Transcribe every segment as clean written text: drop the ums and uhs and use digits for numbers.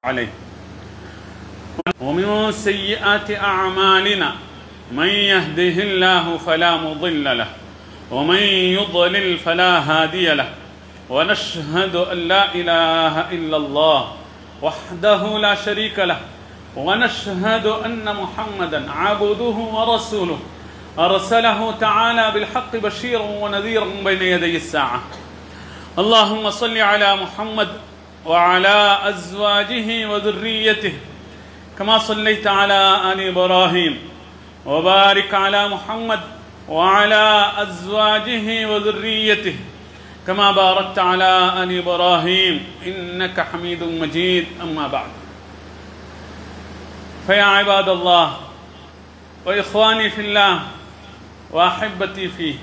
عليه ومن سيئات أعمالنا من يهده الله فلا مضل له ومن يضلل فلا هادي له ونشهد أن لا إله إلا الله وحده لا شريك له ونشهد أن محمدا عبده ورسوله أرسله تعالى بالحق بشيرا ونذيرا بين يدي الساعة اللهم صل على محمد وعلى أزواجه وذريته كما صليت على آل إبراهيم وبارك على محمد وعلى أزواجه وذريته كما باركت على آل إبراهيم إنك حميد مجيد أما بعد فيا عباد الله وإخواني في الله وأحبتي فيه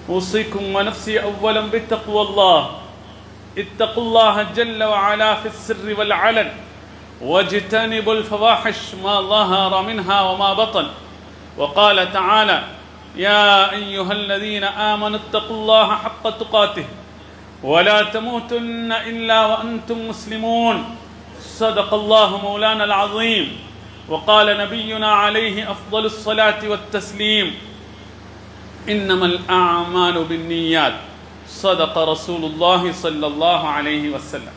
أوصيكم ونفسي أولا بتقوى الله اتقوا الله جل وعلا في السر والعلن واجتنبوا الفواحش ما ظهر منها وما بطن وقال تعالى يا أيها الذين آمنوا اتقوا الله حق تقاته ولا تموتن إلا وأنتم مسلمون صدق الله مولانا العظيم وقال نبينا عليه أفضل الصلاة والتسليم إنما الأعمال بالنيات صدق رسول الله صلى الله عليه وسلم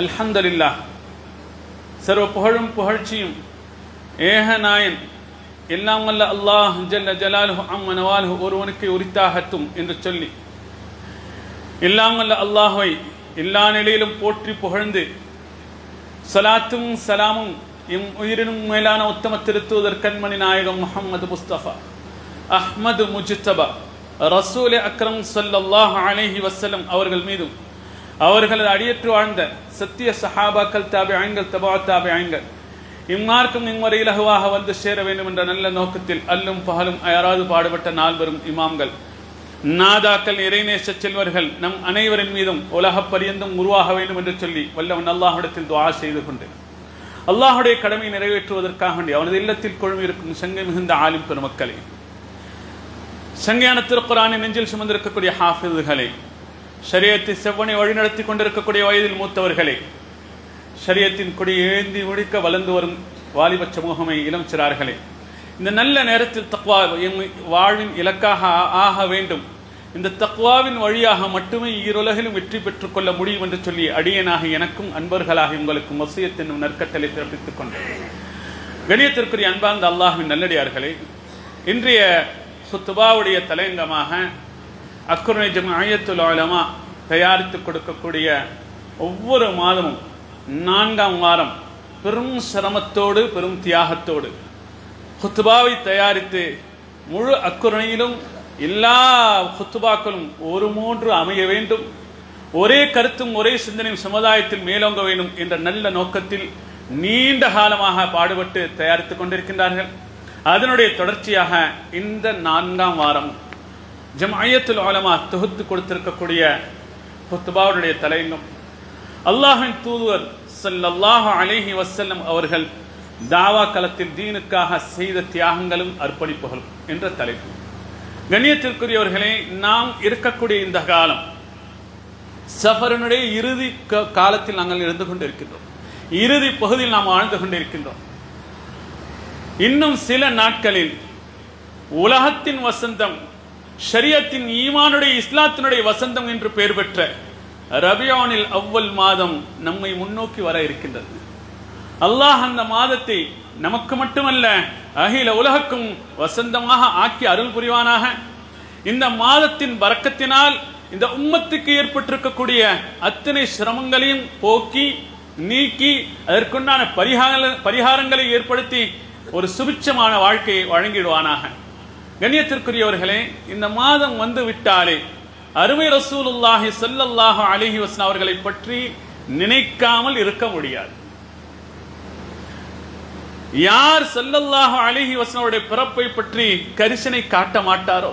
الحمد لله சர்வ புகழும் புகழ்ச்சியும் ஏகநாயன் எல்லாம் வல்ல அல்லாஹ் ஜல்ல ஜலாலுஹு அம்ம நவாலுஹு ஒருவனுக்கு உரித்தாகட்டும் என்று சொல்லி எல்லாம் வல்ல அல்லாஹ்வை எல்லா நிலையிலும் போற்றி புகழ்ந்து ஸலாத்தும் ஸலாமும் எம் உயிரினும் மேலான உத்தம திருத்தூதர் கண்மணி நாயகம் முஹம்மது முஸ்தபா அஹ்மது முஜ்தபா ரசூல் அக்ரம் ஸல்லல்லாஹு அலைஹி வஸல்லம் அவர்கள் மீதும் அவர்களது அடியற்று வாழ்ந்த சத்திய சஹாபாக்கள் தாபிஈன்கள் தபா தாபிஈன்கள் இம்மார்க்கும் இம்முறை இலகுவாக வந்து சேர வேண்டும் என்ற நல்ல நோக்கத்தில் அல்லும் பகலும் அயராது பாடுபட்ட நால்வரும் இமாம்கள் நாதாக்கள் இறைநேச செல்வர்கள் நம் அனைவரின் மீதும் உலக பரியந்தும் உருவாக வேண்டும் என்று சொல்லி வல்லவன் அல்லாஹ்விடத்தில் துஆ செய்து கொண்டு அல்லாஹ்வுடைய கடமையை நிறைவேற்றுவதற்காக வேண்டி அவனது இல்லத்தில் கொழுமி இருக்கும் சங்கை மிகுந்த ஆலிம் பெருமக்களே, சங்கையான திருக்குர்ஆனை நெஞ்சில் சுமந்திருக்கக்கூடிய ஹாஃபிதுகளே, ஷரியத்தை செவ்வனை வழிநடத்தி கொண்டிருக்கக்கூடிய வயதில் மூத்தவர்களே, ஷரியத்தின் கொடி ஏந்தி முடிக்க வளர்ந்து வரும் வாலிப சமூகமே, இளம் சிறார்களே, இந்த நல்ல நேரத்தில் தக்வா வாழ்வின் இலக்காக ஆக வேண்டும், இந்த தக்வாவின் வழியாக மட்டுமே ஈருலகிலும் வெற்றி பெற்றுக் கொள்ள முடியும் என்று சொல்லி அடியனாக எனக்கும் அன்பர்களாக உங்களுக்கும் வசியத் என்னும் நற்கட்டளை பிறப்பித்துக் கொண்டேன். கணியத்திற்குரிய அன்பார்ந்த அல்லாஹ்வின் நல்லடியார்களே, இன்றைய சுத்துபாவுடைய தலையங்கமாக அக்குர்னை ஜம்இய்யத்துல் உலமா தயாரித்து கொடுக்கக்கூடிய ஒவ்வொரு மாதமும் 4ஆம் வாரம் பெரும் சிரமத்தோடு பெரும் தியாகத்தோடு குத்துபாவை தயாரித்து முழு அக்குர்னையிலும் எல்லா குத்துபாக்களும் ஒரு மூன்று அமைய வேண்டும், ஒரே கருத்தும் ஒரே சிந்தனையும் சமுதாயத்தில் மேலோங்க வேண்டும் என்ற நல்ல நோக்கத்தில் நீண்ட காலமாக பாடுபட்டு தயாரித்து கொண்டிருக்கின்றார்கள். அதனுடைய தொடர்ச்சியாக இந்த 4ஆம் வாரம் ஜம்இய்யத்துல் உலமா தொகுத்து கொடுத்திருக்கக்கூடிய குத்துபாவுடைய தலையங்கம் அல்லாஹ்வின் தூதுவர் ஸல்லல்லாஹு அலைஹி வஸல்லம் அவர்கள் தாவா களத்தில் தீனுக்காக செய்த தியாகங்களும் அர்ப்பணிப்புகளும் என்ற தலைப்பு. கண்ணியத்திற்குரியவர்களே, நாம் இருக்கக்கூடிய இந்த காலம் சஃபரினுடைய இறுதி காலத்தில் நாங்கள் இருந்து கொண்டிருக்கின்றோம், இறுதி பகுதியில் நாம் வாழ்ந்து கொண்டிருக்கின்றோம். இன்னும் சில நாட்களில் உலகத்தின் வசந்தம், ஷரியத்தின் ஈமானுடைய இஸ்லாத்தினுடைய வசந்தம் என்று பெயர் பெற்ற ரபியானில் அவ்வல் மாதம் நம்மை முன்னோக்கி வர இருக்கின்றது. அல்லாஹ் அந்த மாதத்தை நமக்கு மட்டுமல்ல அகில உலகக்கும் வசந்தமாக ஆக்கி அருள் புரிவானாக. இந்த மாதத்தின் பரக்கத்தினால் இந்த உம்மத்துக்கு ஏற்பட்டிருக்கக்கூடிய அத்தனை சிரமங்களையும் போக்கி நீக்கி அதற்குண்டான பரிகாரங்களை ஏற்படுத்தி ஒரு சுபிட்சமான வாழ்க்கையை வழங்கிடுவானாக. கண்ணியத்திற்குரியவர்களே, இந்த மாதம் வந்து விட்டாலே அருமை ரசூலுல்லாஹி ஸல்லல்லாஹு அலைஹி வஸல்லம் அவர்களை பற்றி நினைக்காமல் இருக்க முடியாது. யார் ஸல்லல்லாஹு அலைஹி வஸல்லம் அவருடைய பிறப்பை பற்றி கரிசனை காட்ட மாட்டாரோ,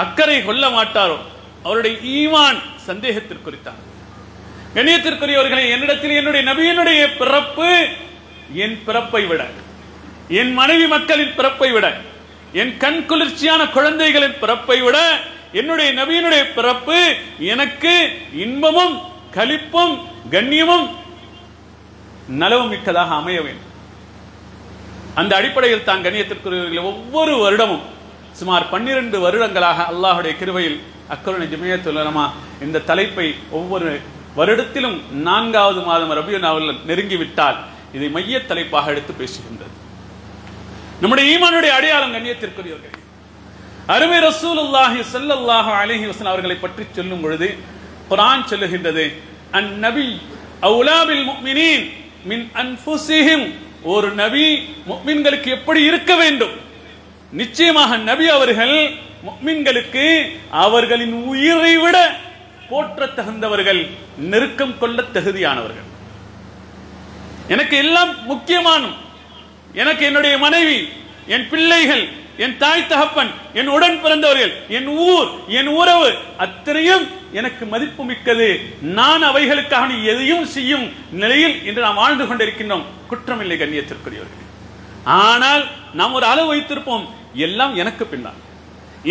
அக்கறை கொள்ள மாட்டாரோ, அவருடைய ஈமான் சந்தேகத்திற்குரித்தான். கண்ணியத்திற்குரியவர்களே, என்னிடத்தில் என்னுடைய நபியினுடைய பிறப்பு என் பிறப்பை விட, என் மனைவி மக்களின் பிறப்பை விட, என் கண் குளிர்ச்சியான குழந்தைகளின் பிறப்பை விட என்னுடைய நபியினுடைய பிறப்பு எனக்கு இன்பமும் களிப்பும் கண்ணியமும் நலவு மிக்கதாக அமைய வேண்டும். அந்த அடிப்படையில் தான் கண்ணியத்திற்குரியவர்களே, ஒவ்வொரு வருடமும் சுமார் 12 வருடங்களாக அல்லாஹுடைய கிருபையில் அக்கருணை ஜமியத்துல் உலமா இந்த தலைப்பை ஒவ்வொரு வருடத்திலும் 4வது மாதம் ரபியுல் அவ்வல் நெருங்கிவிட்டால் இதை மைய தலைப்பாக எடுத்து பேசுகின்றது. நம்முடைய ஈமானுடைய அடையாளம் கண்ணியத்திற்குரியவர்களே, அருமை ரசூலுல்லாஹி ஸல்லல்லாஹு அலைஹி வஸல்லம் அவர்களை பற்றி சொல்லும் பொழுது குர்ஆன் சொல்லுகின்றது, அன்-நபி அவுலா பில் முஃமினீன் மின் அன்ஃபுஸிஹிம். ஒரு நபி முஃமின்களுக்கு எப்படி இருக்க வேண்டும்? நிச்சயமாக நபி அவர்கள் முஃமின்களுக்கு அவர்களின் உயிரை விட போற்ற தகுந்தவர்கள், நெருக்கம் கொள்ள தகுதியானவர்கள். எனக்கு எல்லாம் முக்கியமான, எனக்கு என்னுடைய மனைவி, என் பிள்ளைகள், என் தாய் தகப்பன், என் உடன் பிறந்தவர்கள், என் ஊர், என் உறவு அத்தனையும் எனக்கு மதிப்பு மிக்கது. நான் அவைகளுக்காக எதையும் செய்யும் நிலையில் இன்று நாம் வாழ்ந்து கொண்டிருக்கின்றோம். குற்றமில்லை கண்ணியத்திற்குரியவர்கள். ஆனால் நாம் ஒரு அளவு வைத்திருப்போம், எல்லாம் எனக்கு பின்னால்,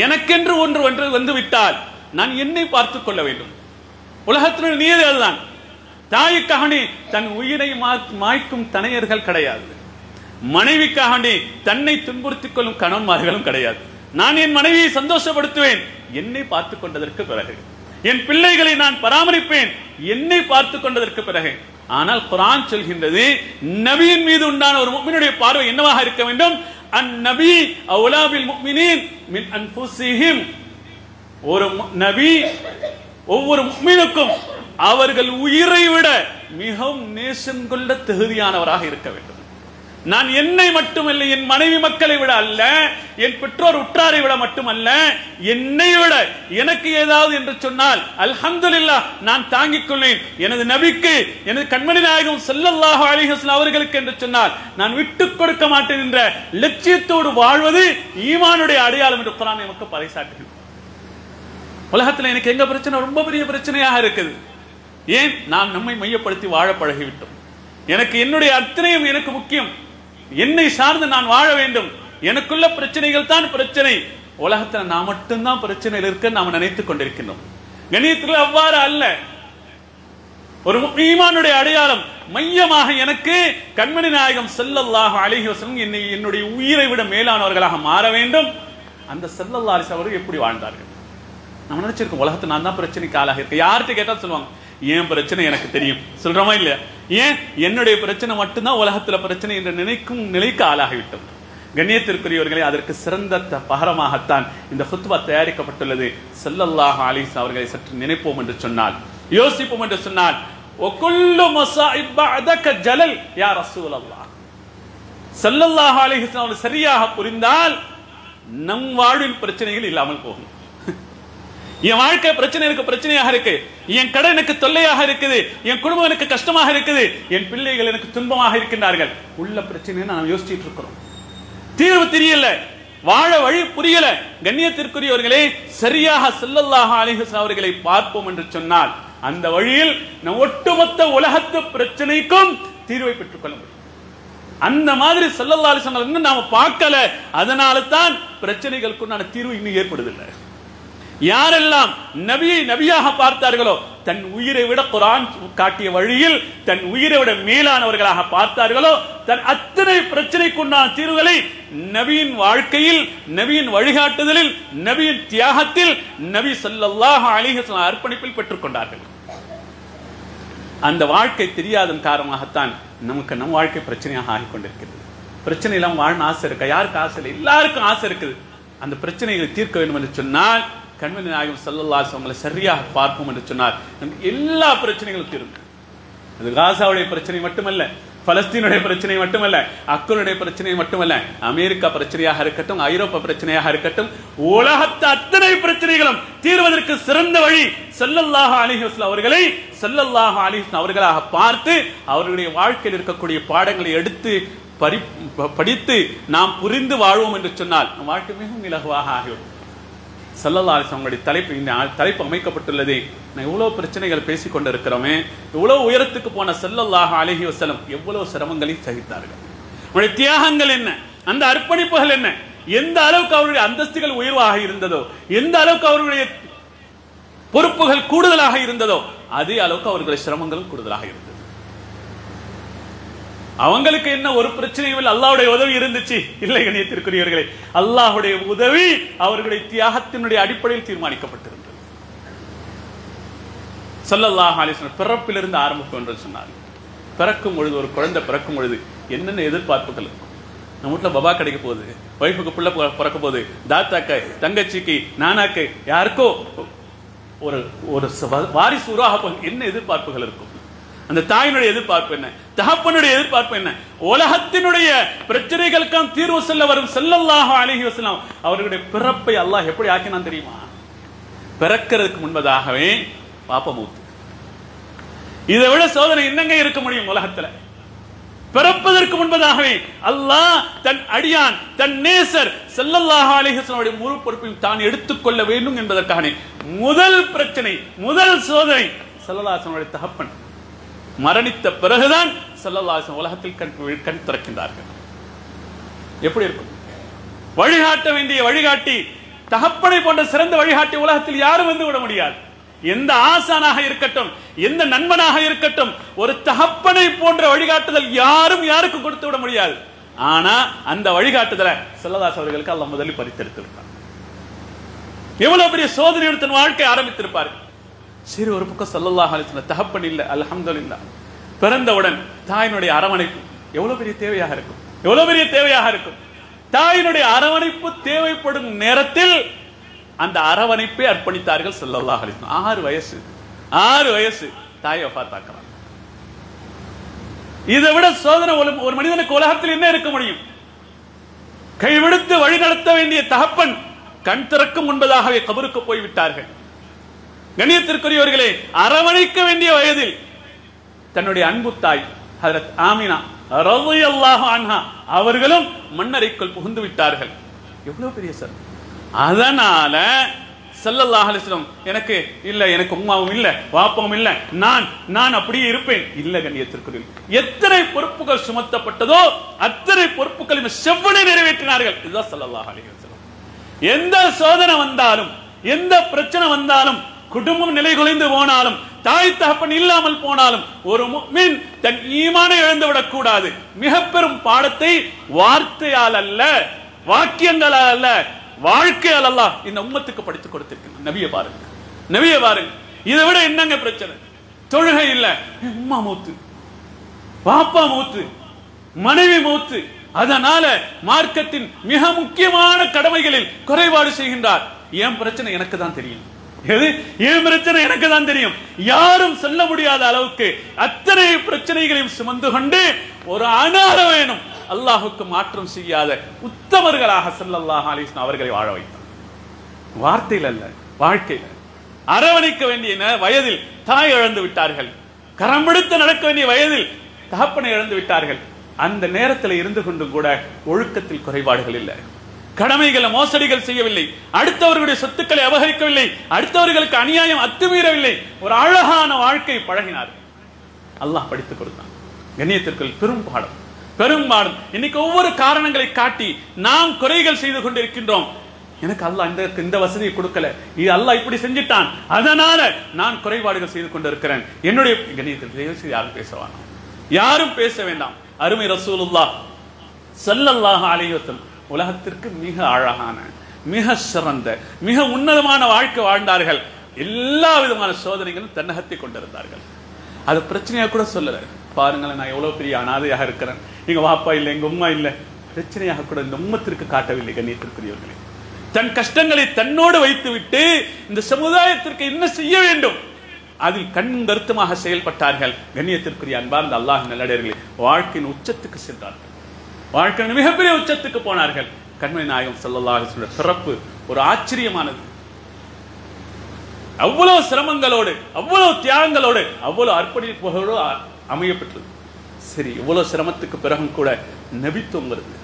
எனக்கென்று ஒன்று வந்துவிட்டால் நான் என்னை பார்த்துக் கொள்ள வேண்டும். உலகத்தினுடைய நீதி அதுதான். தாய்க்காக தன் உயிரை மாய்க்கும் தனையர்கள் கிடையாது. மனைவிக்காக தன்னை துன்புறுத்திக் கொள்ளும் கணவன்மார்களும் கிடையாது. நான் என் மனைவியை சந்தோஷப்படுத்துவேன் என்னை பார்த்துக் கொண்டதற்கு பிறகு. என் பிள்ளைகளை நான் பராமரிப்பேன் என்னை பார்த்துக் கொண்டதற்கு பிறகு. ஆனால் குர்ஆன் சொல்கின்றது, நபியின் மீது உண்டான ஒரு முஃமினுடைய பார்வை என்னவாக இருக்க வேண்டும்? அன்-நபி அவுலா பில் முஃமினீன் மின் அன்ஃபுஸிஹிம். ஒரு நபி ஒவ்வொரு முஃமினுக்கும் அவர்கள் உயிரை விட மிகவும் நேசம் கொள்ள தகுதியானவராக இருக்க வேண்டும். நான் என்னை மட்டுமல்ல, என் மனைவி மக்களை விட அல்ல, என் பெற்றோர் உற்றாரை விட மட்டுமல்ல, என்னை விட எனக்கு ஏதாவது என்று சொன்னால் அல்ஹம்துலில்லாஹ் நான் தாங்கிக் கொள்வேன். எனது நபிக்கு, எனது கண்மணி நாயகம் ஸல்லல்லாஹு அலைஹி வஸல்லம் அவர்களுக்கு என்று சொன்னால் நான் விட்டுக் கொடுக்க மாட்டேன் என்ற லட்சியத்தோடு வாழ்வது ஈமானுடைய அடையாளம் என்று குர்ஆன் நமக்கு பறைசாற்றுகிறது. உலகத்தில் எனக்கு எங்க பிரச்சனை ரொம்ப பெரிய பிரச்சனையாக இருக்குது. ஏன்? நாம் நம்மை மையப்படுத்தி வாழ பழகிவிட்டோம். எனக்கு என்னுடைய அத்தனையும் எனக்கு முக்கியம், என்னை சார்ந்து நான் வாழ வேண்டும், எனக்குள்ள பிரச்சனைகள் தான் பிரச்சனை. உலகத்தில் நான் மட்டும்தான் பிரச்சனையில் இருக்க நாம் நினைத்துக் கொண்டிருக்கின்றோம். கணியத்தில் அவ்வாறு அல்ல. ஒரு ஈமானுடைய அடையாளம் மையமாக எனக்கு கண்மணி நாயகம் ஸல்லல்லாஹு அலைஹி வஸல்லம் என்னுடைய உயிரை விட மேலானவர்களாக மாற வேண்டும். அந்த ஸல்லல்லாஹு அலைஹி வஸல்லம் எப்படி வாழ்ந்தார்கள்? நம்ம நினைச்சிருக்கோம் உலகத்தை நான் தான் பிரச்சனைக்கு ஆளாக இருக்க. யார்கிட்ட கேட்டா சொல்லுவாங்க, ஏன் பிரச்சனை எனக்கு தெரியும் சொல்றோமா இல்லையா? ஏன் என்னுடைய பிரச்சனை மட்டும்தான் உலகத்துல பிரச்சனை என்று நினைக்கும் நிலைக்கு ஆளாகிவிட்டோம். கண்ணியத்திற்குரியவர்களே, அதற்கு சிறந்த பகரமாகத்தான் இந்த ஹுத்பா தயாரிக்கப்பட்டுள்ளது. ஸல்லல்லாஹு அலைஹி வஸல்லம் அவர்களை சற்று நினைப்போம் என்று சொன்னால், யோசிப்போம் என்று சொன்னால், வகுல்லு மஸாஇப் பஅதக ஜலல் யா ரசூலல்லாஹ். ஸல்லல்லாஹு அலைஹி வஸல்லம் சரியாக புரிந்தால் நம் வாழ்வின் பிரச்சனைகள் இல்லாமல் போகும். என் வாழ்க்கை பிரச்சனை இருக்கு, பிரச்சனையாக இருக்கு, என் கடை எனக்கு தொல்லையாக இருக்குது, என் குடும்பம் எனக்கு கஷ்டமாக இருக்குது, என் பிள்ளைகள் எனக்கு துன்பமாக இருக்கின்றார்கள், உள்ள பிரச்சனை நாம் யோசிச்சுட்டு இருக்கிறோம், தீர்வு தெரியல, வாழ வழி புரியல. கண்ணியத்திற்குரியவர்களே, சரியாக ஸல்லல்லாஹு அலைஹி வஸல்லம் அவர்களை பார்ப்போம் என்று சொன்னால் அந்த வழியில் நம் ஒட்டுமொத்த உலகத்து பிரச்சனைக்கும் தீர்வை பெற்றுக் கொள்ள முடியும். அந்த மாதிரி ஸல்லல்லாஹு அலைஹி வஸல்லம் இன்னும் நாம பார்க்கல, அதனால தான் பிரச்சனைகளுக்கு தீர்வு இன்னும் ஏற்படுதில்லை. யாரெல்லாம் நபியை நபியாக பார்த்தார்களோ, தன் உயிரை விட குர்ஆன் காட்டிய வழியில் தன் உயிரை விட மேலானவர்களாக பார்த்தார்களோ, தன் அத்தனை பிரச்சனைக்குண்டான தீர்வுகளை நபியின் வாழ்க்கையில், நபியின் வழிகாட்டுதலில், நபியின் தியாகத்தில், நபி ஸல்லல்லாஹு அலைஹி வஸல்லம் அர்ப்பணிப்பில் பெற்றுக் கொண்டார்கள். அந்த வாழ்க்கை தெரியாதன் காரணமாகத்தான் நமக்கு நம் வாழ்க்கை பிரச்சனையாக ஆகிக்கொண்டிருக்கிறது. பிரச்சனை எல்லாம் வாழ ஆசை இருக்கா? யாருக்கு ஆசை இல்லை? எல்லாருக்கும் ஆசை இருக்குது. அந்த பிரச்சனைகளை தீர்க்க வேண்டும் என்று சொன்னால் கண்மணி நாயகம் ஸல்லல்லாஹு அலைஹி வஸல்லம் சரியாக பார்ப்போம் என்று சொன்னார் எல்லா பிரச்சனைகளும் தீரும். அது காசாவுடைய பிரச்சனை மட்டுமல்ல, பலஸ்தீனுடைய பிரச்சனை மட்டுமல்ல, அக்கனுடைய பிரச்சனை மட்டுமல்ல, அமெரிக்கா பிரச்சனையாக இருக்கட்டும், ஐரோப்பா பிரச்சனையாக இருக்கட்டும், உலகத்து அத்தனை பிரச்சனைகளும் தீர்வதற்கு சிறந்த வழி ஸல்லல்லாஹு அலைஹி வஸல்லம் அவர்களை ஸல்லல்லாஹு அலைஹி வஸல்லம் அவர்களாக பார்த்து அவர்களுடைய வாழ்க்கையில் இருக்கக்கூடிய பாடங்களை எடுத்து படித்து நாம் புரிந்து வாழ்வோம் என்று சொன்னால் நம் வாழ்க்கை மிகவும் இலகுவாக ஆகிவிடும். ஸல்லல்லாஹு அலைஹி வஸல்லம் தலைப்பு, இந்த தலைப்பு அமைக்கப்பட்டுள்ளது. நான் இவ்வளவு பிரச்சனைகள் பேசிக் கொண்டிருக்கிறோமே, இவ்வளவு உயரத்துக்கு போன ஸல்லல்லாஹு அலைஹி வஸல்லம் எவ்வளவு சிரமங்களை சகித்தார்கள், அவருடைய தியாகங்கள் என்ன, அந்த அர்ப்பணிப்புகள் என்ன, எந்த அளவுக்கு அவருடைய அந்தஸ்துகள் உயர்வாக இருந்ததோ, எந்த அளவுக்கு அவருடைய பொறுப்புகள் கூடுதலாக இருந்ததோ, அதே அளவுக்கு அவர்களுடைய சிரமங்களும் கூடுதலாக இருந்தது. அவங்களுக்கு என்ன ஒரு பிரச்சனையும் இல்லை, அல்லாஹ்வுடைய உதவி இருந்துச்சு. இல்லை கண்ணியத்திற்குரியவர்களே, அல்லாஹ்வுடைய உதவி அவர்களுடைய தியாகத்தினுடைய அடிப்படையில் தீர்மானிக்கப்பட்டிருந்தது. ஸல்லல்லாஹு அலைஹி வஸல்லம் பிறப்பிலிருந்து ஆரம்பிக்கும் என்று சொன்னார். பிறக்கும் பொழுது, ஒரு குழந்தை பிறக்கும் பொழுது என்னென்ன எதிர்பார்ப்புகள் இருக்கும்? நம்ம வீட்டில் பபா கிடைக்க போகுது, ஒய்ஃபுக்கு பிள்ளை பிறக்க போகுது, தாத்தாக்கு, தங்கச்சிக்கு, நானாக்கு, யாருக்கோ ஒரு ஒரு வாரிசு உருவாக போகுது. என்ன எதிர்பார்ப்புகள் இருக்கும்? அந்த தாயினுடைய எதிர்பார்ப்பு என்ன? தகப்பனுடைய எதிர்பார்ப்பு என்ன? உலகத்தினுடைய பிரச்சனைகளுக்கான தீர்வு சொல்ல வரும் ஸல்லல்லாஹு அலைஹி வஸல்லம் அவர்களுடைய பிறப்பை அல்லாஹ் எப்படி ஆக்கினான் தெரியுமா? பிறக்கிறதுக்கு முன்பதாகவே பாப்ப மூத்து. இதை விட சோதனை என்னங்க இருக்க முடியும் உலகத்துல? பிறப்பதற்கு முன்பதாகவே அல்லாஹ் தன் அடியான், தன் நேசர் ஸல்லல்லாஹு அலைஹி வஸல்லம் முழு பொறுப்பையும் தான் எடுத்துக்கொள்ள வேண்டும் என்பதற்காக முதல் பிரச்சனை, முதல் சோதனை ஸல்லல்லாஹு அலைஹி வஸல்லம் தகப்பன் மரணித்த பிறகுதான் ஸல்லல்லாஹு அலைஹி வஸல்லம் உலகத்தில் கண் திறக்கின்றார்கள். எப்படி இருக்கும்? வழிகாட்ட வேண்டிய வழிகாட்டி, தகப்பனை போன்ற சிறந்த வழிகாட்டி உலகத்தில் யாரும் வந்து விட முடியாது. எந்த ஆசானாக இருக்கட்டும், எந்த நண்பனாக இருக்கட்டும், ஒரு தகப்பனை போன்ற வழிகாட்டுதல் யாரும் யாருக்கு கொடுத்து விட முடியாது. ஆனா அந்த வழிகாட்டுதலை ஸல்லல்லாஹு அலைஹி அவர்களுக்கு அல்லாஹ் முதலில் பரித்தெடுத்திருப்பார். எவ்வளவு பெரிய சோதனையோடு தன் வாழ்க்கை ஆரம்பித்திருப்பார்கள். சரி, ஒரு பக்கம் ஸல்லல்லாஹு அலைஹி வஸல்லம் தகப்பன் இல்லை, அல்ஹம்துலில்லாஹ். பிறந்தவுடன் தாயினுடைய அரவணைப்பு எவ்வளவு பெரிய தேவையாக இருக்கும், எவ்வளவு பெரிய தேவையாக இருக்கும். தாயினுடைய அரவணைப்பு தேவைப்படும் நேரத்தில் அந்த அரவணைப்பை அர்ப்பணித்தார்கள் ஸல்லல்லாஹு அலைஹி வஸல்லம். 6 வயசு தாயை வஃபாத்தாக்குறாங்க. இதை விட சோதனை ஒரு மனிதனுக்கு உலகத்தில் என்ன இருக்க முடியும்? கைவிடுத்து வழி நடத்த வேண்டிய தகப்பன் கண் திறக்கும் முன்பதாகவே கபருக்கு போய்விட்டார்கள். கண்ணியத்திற்குரியவர்களே, அரவணைக்க வேண்டிய வயதில் தன்னுடைய அன்பு தாய் ஹஜ்ரத் ஆமினா ரலியல்லாஹு அன்ஹா அவர்களும் மண்ணறைக்குள் புகுந்து விட்டார்கள். எவ்வளவு பெரிய சார்! அதனால ஸல்லல்லாஹு அலைஹி வஸல்லம் எனக்கு இல்ல, எனக்கு உம்மாவும் இல்ல, வாப்பாவும் இல்ல, நான் அப்படியே இருப்பேன். இல்ல கண்ணியத்திற்குரிய, எத்தனை பொறுப்புகள் சுமத்தப்பட்டதோ அத்தனை பொறுப்புகளையும் செவ்வனே நிறைவேற்றினார்கள். இதுதான் ஸல்லல்லாஹு அலைஹி வஸல்லம். எந்த சோதனை வந்தாலும், எந்த பிரச்சனை வந்தாலும், குடும்பம் நிலை குலைந்து போனாலும், தாய் தகப்பன் இல்லாமல் போனாலும், ஒரு முஃமின் தன் ஈமானை இழந்துவிடக் கூடாது. மிக பெரும் பாடத்தை வார்த்தையால் அல்ல, வாக்கியங்களால் அல்ல, வாழ்க்கையால் அல்லாஹ் இந்த உம்மத்துக்கு படித்துக் கொடுத்திருக்கிறார். நபியை பாருங்க, நபியை பாருங்க. இதை விட என்னங்க பிரச்சனை? தொழுகை இல்ல, உம்மா மூத்து, பாப்பா மூத்து, மனைவி மூத்து. அதனால மார்க்கத்தின் மிக முக்கியமான கடமைகளில் குறைபாடு செய்கின்றார். ஏன் பிரச்சனை எனக்கு தான் தெரியும், ஏன் பிரச்சனை எனக்கு தான் தெரியும். யாரும் சொல்ல முடியாத அளவுக்கு அத்தனை பிரச்சனைகளையும் சுமந்து கொண்டு ஒரு அனார வேணும் அல்லாஹுக்கு மாற்றம் செய்யாத உத்தமர்களாக ஸல்லல்லாஹு அலைஹி வஸல்லம் அவர்களை வாழ வைத்தார். வார்த்தையில் அல்ல, வாழ்க்கையில். அரவணைக்க வேண்டிய வயதில் தாய் இழந்து விட்டார்கள். கரம் பிடித்து நடக்க வேண்டிய வயதில் தகப்பனை இழந்து விட்டார்கள். அந்த நேரத்தில் இருந்து கொண்டு கூட ஒழுக்கத்தில் குறைபாடுகள் இல்லை, கடமைகளை மோசடிகள் செய்யவில்லை, அடுத்தவர்களுடைய சொத்துக்களை அபகரிக்கவில்லை, அடுத்தவர்களுக்கு அநியாயம் அத்துமீறவில்லை. ஒரு அழகான வாழ்க்கை பழகினார். அல்லாஹ் படித்துக் கொடுத்தான். கண்ணியத்திற்குள் பெரும் பாடம், பெரும் பாடம். இன்னைக்கு ஒவ்வொரு காரணங்களை காட்டி நாம் குறைகள் செய்து கொண்டிருக்கின்றோம். எனக்கு அல்லாஹ் இந்த வசதியை கொடுக்கல, இது அல்லாஹ் இப்படி செஞ்சிட்டான், அதனால நான் குறைபாடுகள் செய்து கொண்டிருக்கிறேன். என்னுடைய கண்ணியத்தில் யாரும் பேசவானா, யாரும் பேச வேண்டாம். அருமை ரசூலுல்லாஹ் ஸல்லல்லாஹு அலைஹி வஸல்லம் உலகத்திற்கு மிக அழகான, மிக சிறந்த, மிக உன்னதமான வாழ்க்கை வாழ்ந்தார்கள். எல்லா விதமான சோதனைகளும் தன்னகத்தை கொண்டிருந்தார்கள். அது பிரச்சனையா கூட சொல்லல. பாருங்களேன், நான் எவ்வளவு பெரிய அனாதையாக இருக்கிறேன், எங்க வாப்பா இல்லை, எங்க உம்மா இல்லை, பிரச்சனையாக கூட இந்த உம்மத்திற்கு காட்டவில்லை. கண்ணியத்திற்குரியவர்களே, தன் கஷ்டங்களை தன்னோடு வைத்துவிட்டு இந்த சமுதாயத்திற்கு என்ன செய்ய வேண்டும் அதில் கண் கருத்துமாக செயல்பட்டார்கள். கண்ணியத்திற்குரிய அன்பார்ந்த அல்லாஹ் நல்லடியார்களே, வாழ்க்கையின் உச்சத்துக்கு சென்றார்கள், வாழ்க்கையின் மிகப்பெரிய உச்சத்துக்கு போனார்கள். கண்மணி நாயகம் ஸல்லல்லாஹு அலைஹி வஸல்லம் பிறப்பு ஒரு ஆச்சரியமானது. அவ்வளவு சிரமங்களோடு, அவ்வளவு தியாகங்களோடு, அவ்வளவு அர்ப்பணிப்போடு அமையப்பட்டது. சரி, இவ்வளவு சிரமத்துக்கு பிறகும் கூட நபித்துவம் வருது.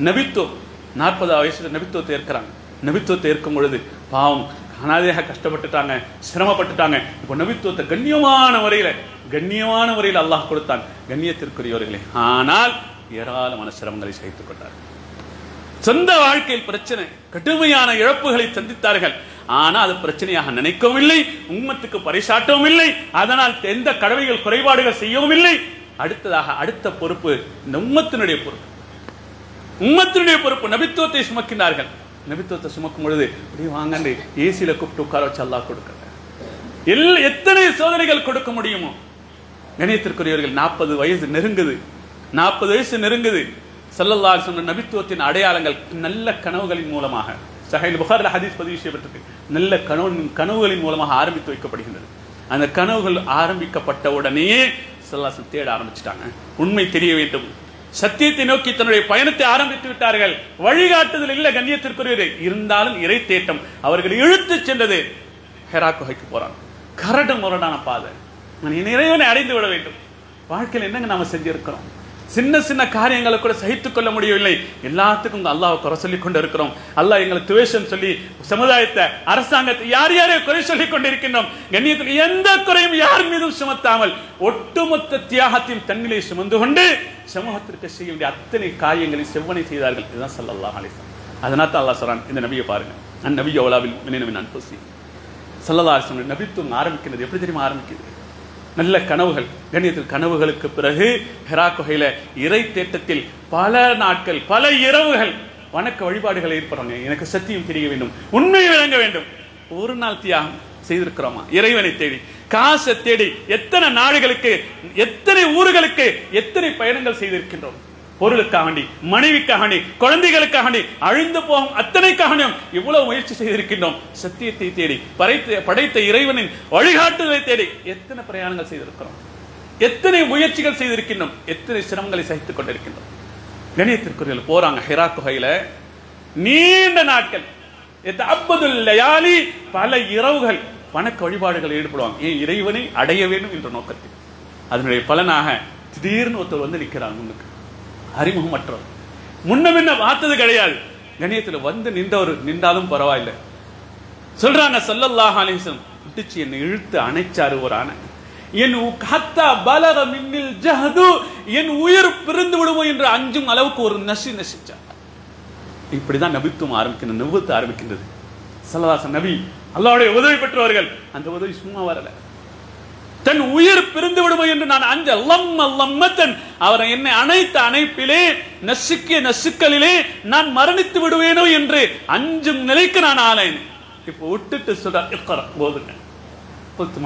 நபித்துவம் 40 வயசுல நபித்துவத்தை ஏற்கிறாங்க. நபித்துவத்தை ஏற்கும் பொழுது பாவம் அனாதையாக கஷ்டப்பட்டுட்டாங்க, சிரமப்பட்டுட்டாங்க. இப்போ நபித்துவத்தை கண்ணியமான முறையில் அல்லாஹ் கொடுத்தான். கண்ணியத்திற்குரியவர்களே, ஆனால் ஏராளமான சிரமங்களை சகித்துக் கொண்டார். சொந்த வாழ்க்கையில் பிரச்சனை, கடுமையான இழப்புகளை சந்தித்தார்கள். ஆனால் அது பிரச்சனையாக நினைக்கவும் இல்லை, உம்மத்துக்கு பரிசாட்டவும் இல்லை, அதனால் எந்த கடமைகள் குறைபாடுகள் செய்யவும் இல்லை. அடுத்ததாக அடுத்த பொறுப்பு இந்த உம்மத்தினுடைய பொறுப்பு. உம்மத்தினுடைய பொறுப்பு. நபித்துவத்தை சுமக்கின்றார்கள். நபித்துவத்தை சுமக்கும் பொழுது இப்படி வாங்கண்டு ஏசியில கூப்பிட்டு உட்கார வச்சு அல்லாஹ் கொடுக்கல. எத்தனை சோதனைகள் கொடுக்க முடியுமோ. கணியத்திற்குரியவர்கள் 40 வயசு நெருங்குது. 40 வயசு நெருங்குது. ஸல்லல்லாஹு அலைஹி வஸல்லம் நபித்துவத்தின் அடையாளங்கள் நல்ல கனவுகளின் மூலமாக சஹீஹ் புகாரில் ஹதீஸ் பதிவு செய்யப்பட்டிருக்கு. நல்ல கனவுகளின் மூலமாக ஆரம்பித்து வைக்கப்படுகின்றது. அந்த கனவுகள் ஆரம்பிக்கப்பட்ட உடனேயே ஸல்லல்லாஹு அலைஹி வஸல்லம் தேட ஆரம்பிச்சிட்டாங்க. உண்மை தெரிய வேண்டும். சத்தியத்தை நோக்கி தன்னுடைய பயணத்தை ஆரம்பித்து விட்டார்கள். வழிகாட்டுதல் இல்லை கண்ணியத்திற்குரியது. இருந்தாலும் இறை தேட்டம் அவர்கள் இழுத்து சென்றது ஹிரா குகைக்கு போறாங்க. கரடு முரடான பாதை. இறைவனை அடைந்து விட வேண்டும். வாழ்க்கையில் என்னங்க நாம செஞ்சிருக்கிறோம்? சின்ன சின்ன காரியங்களை கூட சகித்துக் கொள்ள முடியவில்லை. எல்லாத்துக்கும் அல்லாஹ் குறை சொல்லிக் கொண்டு இருக்கிறோம். அல்லாஹ் எங்களை துவேஷம் சொல்லி சமுதாயத்தை அரசாங்கத்தை யார் யாரையும் குறை சொல்லிக் கொண்டிருக்கின்றோம். கண்ணியத்தில் எந்த குறையும் யார் மீதும் சுமத்தாமல் ஒட்டுமொத்த தியாகத்தையும் தன்னிலே சுமந்து கொண்டு சமூகத்திற்கு செய்ய வேண்டிய அத்தனை காரியங்களை செவ்வனை செய்தார்கள். இதுதான் ஸல்லல்லாஹு அலைஹி வஸல்லம். அதனால தான் அல்லாஹ் சொல்றான், இந்த நபியை பாருங்க, அந்நபி அவ்லாவில் மினமின் அன்புசி. ஸல்லல்லாஹு அலைஹி வஸல்லம் நபித்துவம் ஆரம்பிக்கிறது எப்படி தெரியுமா ஆரம்பிக்குது? நல்ல கனவுகள். கண்ணியத்தில் கனவுகளுக்கு பிறகு ஹிரா குகையில இறை தேட்டத்தில் பல நாட்கள் பல இரவுகள் வணக்க வழிபாடுகள் ஏற்படுறாங்க. எனக்கு சத்தியம் தெரிய வேண்டும், உண்மை விளங்க வேண்டும். ஒரு நாள் தியாகம் செய்திருக்கிறோமா? இறைவனை தேடி காசை தேடி எத்தனை நாடுகளுக்கு எத்தனை ஊர்களுக்கு எத்தனை பயணங்கள் செய்திருக்கின்றோம். பொருளுக்காக வேண்டி, மனைவிக்காக வேண்டி, குழந்தைகளுக்காக வேண்டி, அழிந்து போகும் அத்தனைக்காக இவ்வளவு முயற்சி செய்திருக்கின்றோம். சத்தியத்தை தேடி படைத்த இறைவனின் வழிகாட்டுதலை தேடி எத்தனை பிரயாணங்கள் செய்திருக்கிறோம், எத்தனை முயற்சிகள் செய்திருக்கின்றோம், எத்தனை சிரமங்களை சகித்துக் கொண்டிருக்கின்றோம். கணியத்திற்குரியல் போறாங்க ஹிரா குகையில நீண்ட நாட்கள் பல இரவுகள் வணக்க வழிபாடுகள் ஈடுபடுவாங்க. ஏன்? இறைவனை அடைய வேண்டும் என்ற நோக்கத்தில். அதனுடைய பலனாக திடீர்னு ஒருத்தர் வந்து நிற்கிறாங்க முன்னுக்கு. அறிமுகமற்றவர், முன்ன பின்ன பார்த்தது கிடையாது. கணியத்தில் வந்து நின்றவர் நின்றாலும் பரவாயில்லை. சொல்றாங்க ஸல்லல்லாஹு அலைஹி வஸல்லம் பிடிச்சு என்னை இழுத்து அணைச்சாரு ஒரு ஆணை. என் ஹத்தா பலக மின்னில் ஜஹது, என் உயிர் பிரிந்து விடுமோ என்று அஞ்சும் அளவுக்கு ஒரு நசிச்சார். இப்படிதான் நபித்துவம் ஆரம்பிக்கின்றது, நுபுவத் ஆரம்பிக்கின்றது. ஸல்லல்லாஹு அலைஹி வஸல்லம் நபி அல்லாஹ்வுடைய உதவி பெற்றவர்கள். அந்த உதவி சும்மா வரல. தன் உயிர் பிரிந்து விடுமோ என்று நான் அஞ்ச லம்மத்தன் அவரை என்னை அணைத்த அணைப்பிலே நசுக்கிய நசுக்களிலே நான் மரணித்து விடுவேனோ என்று அஞ்சும் நிலைக்கு நான் ஆனேன். இப்ப விட்டுட்டு சொல்ற இக்ரா ஓதுங்க.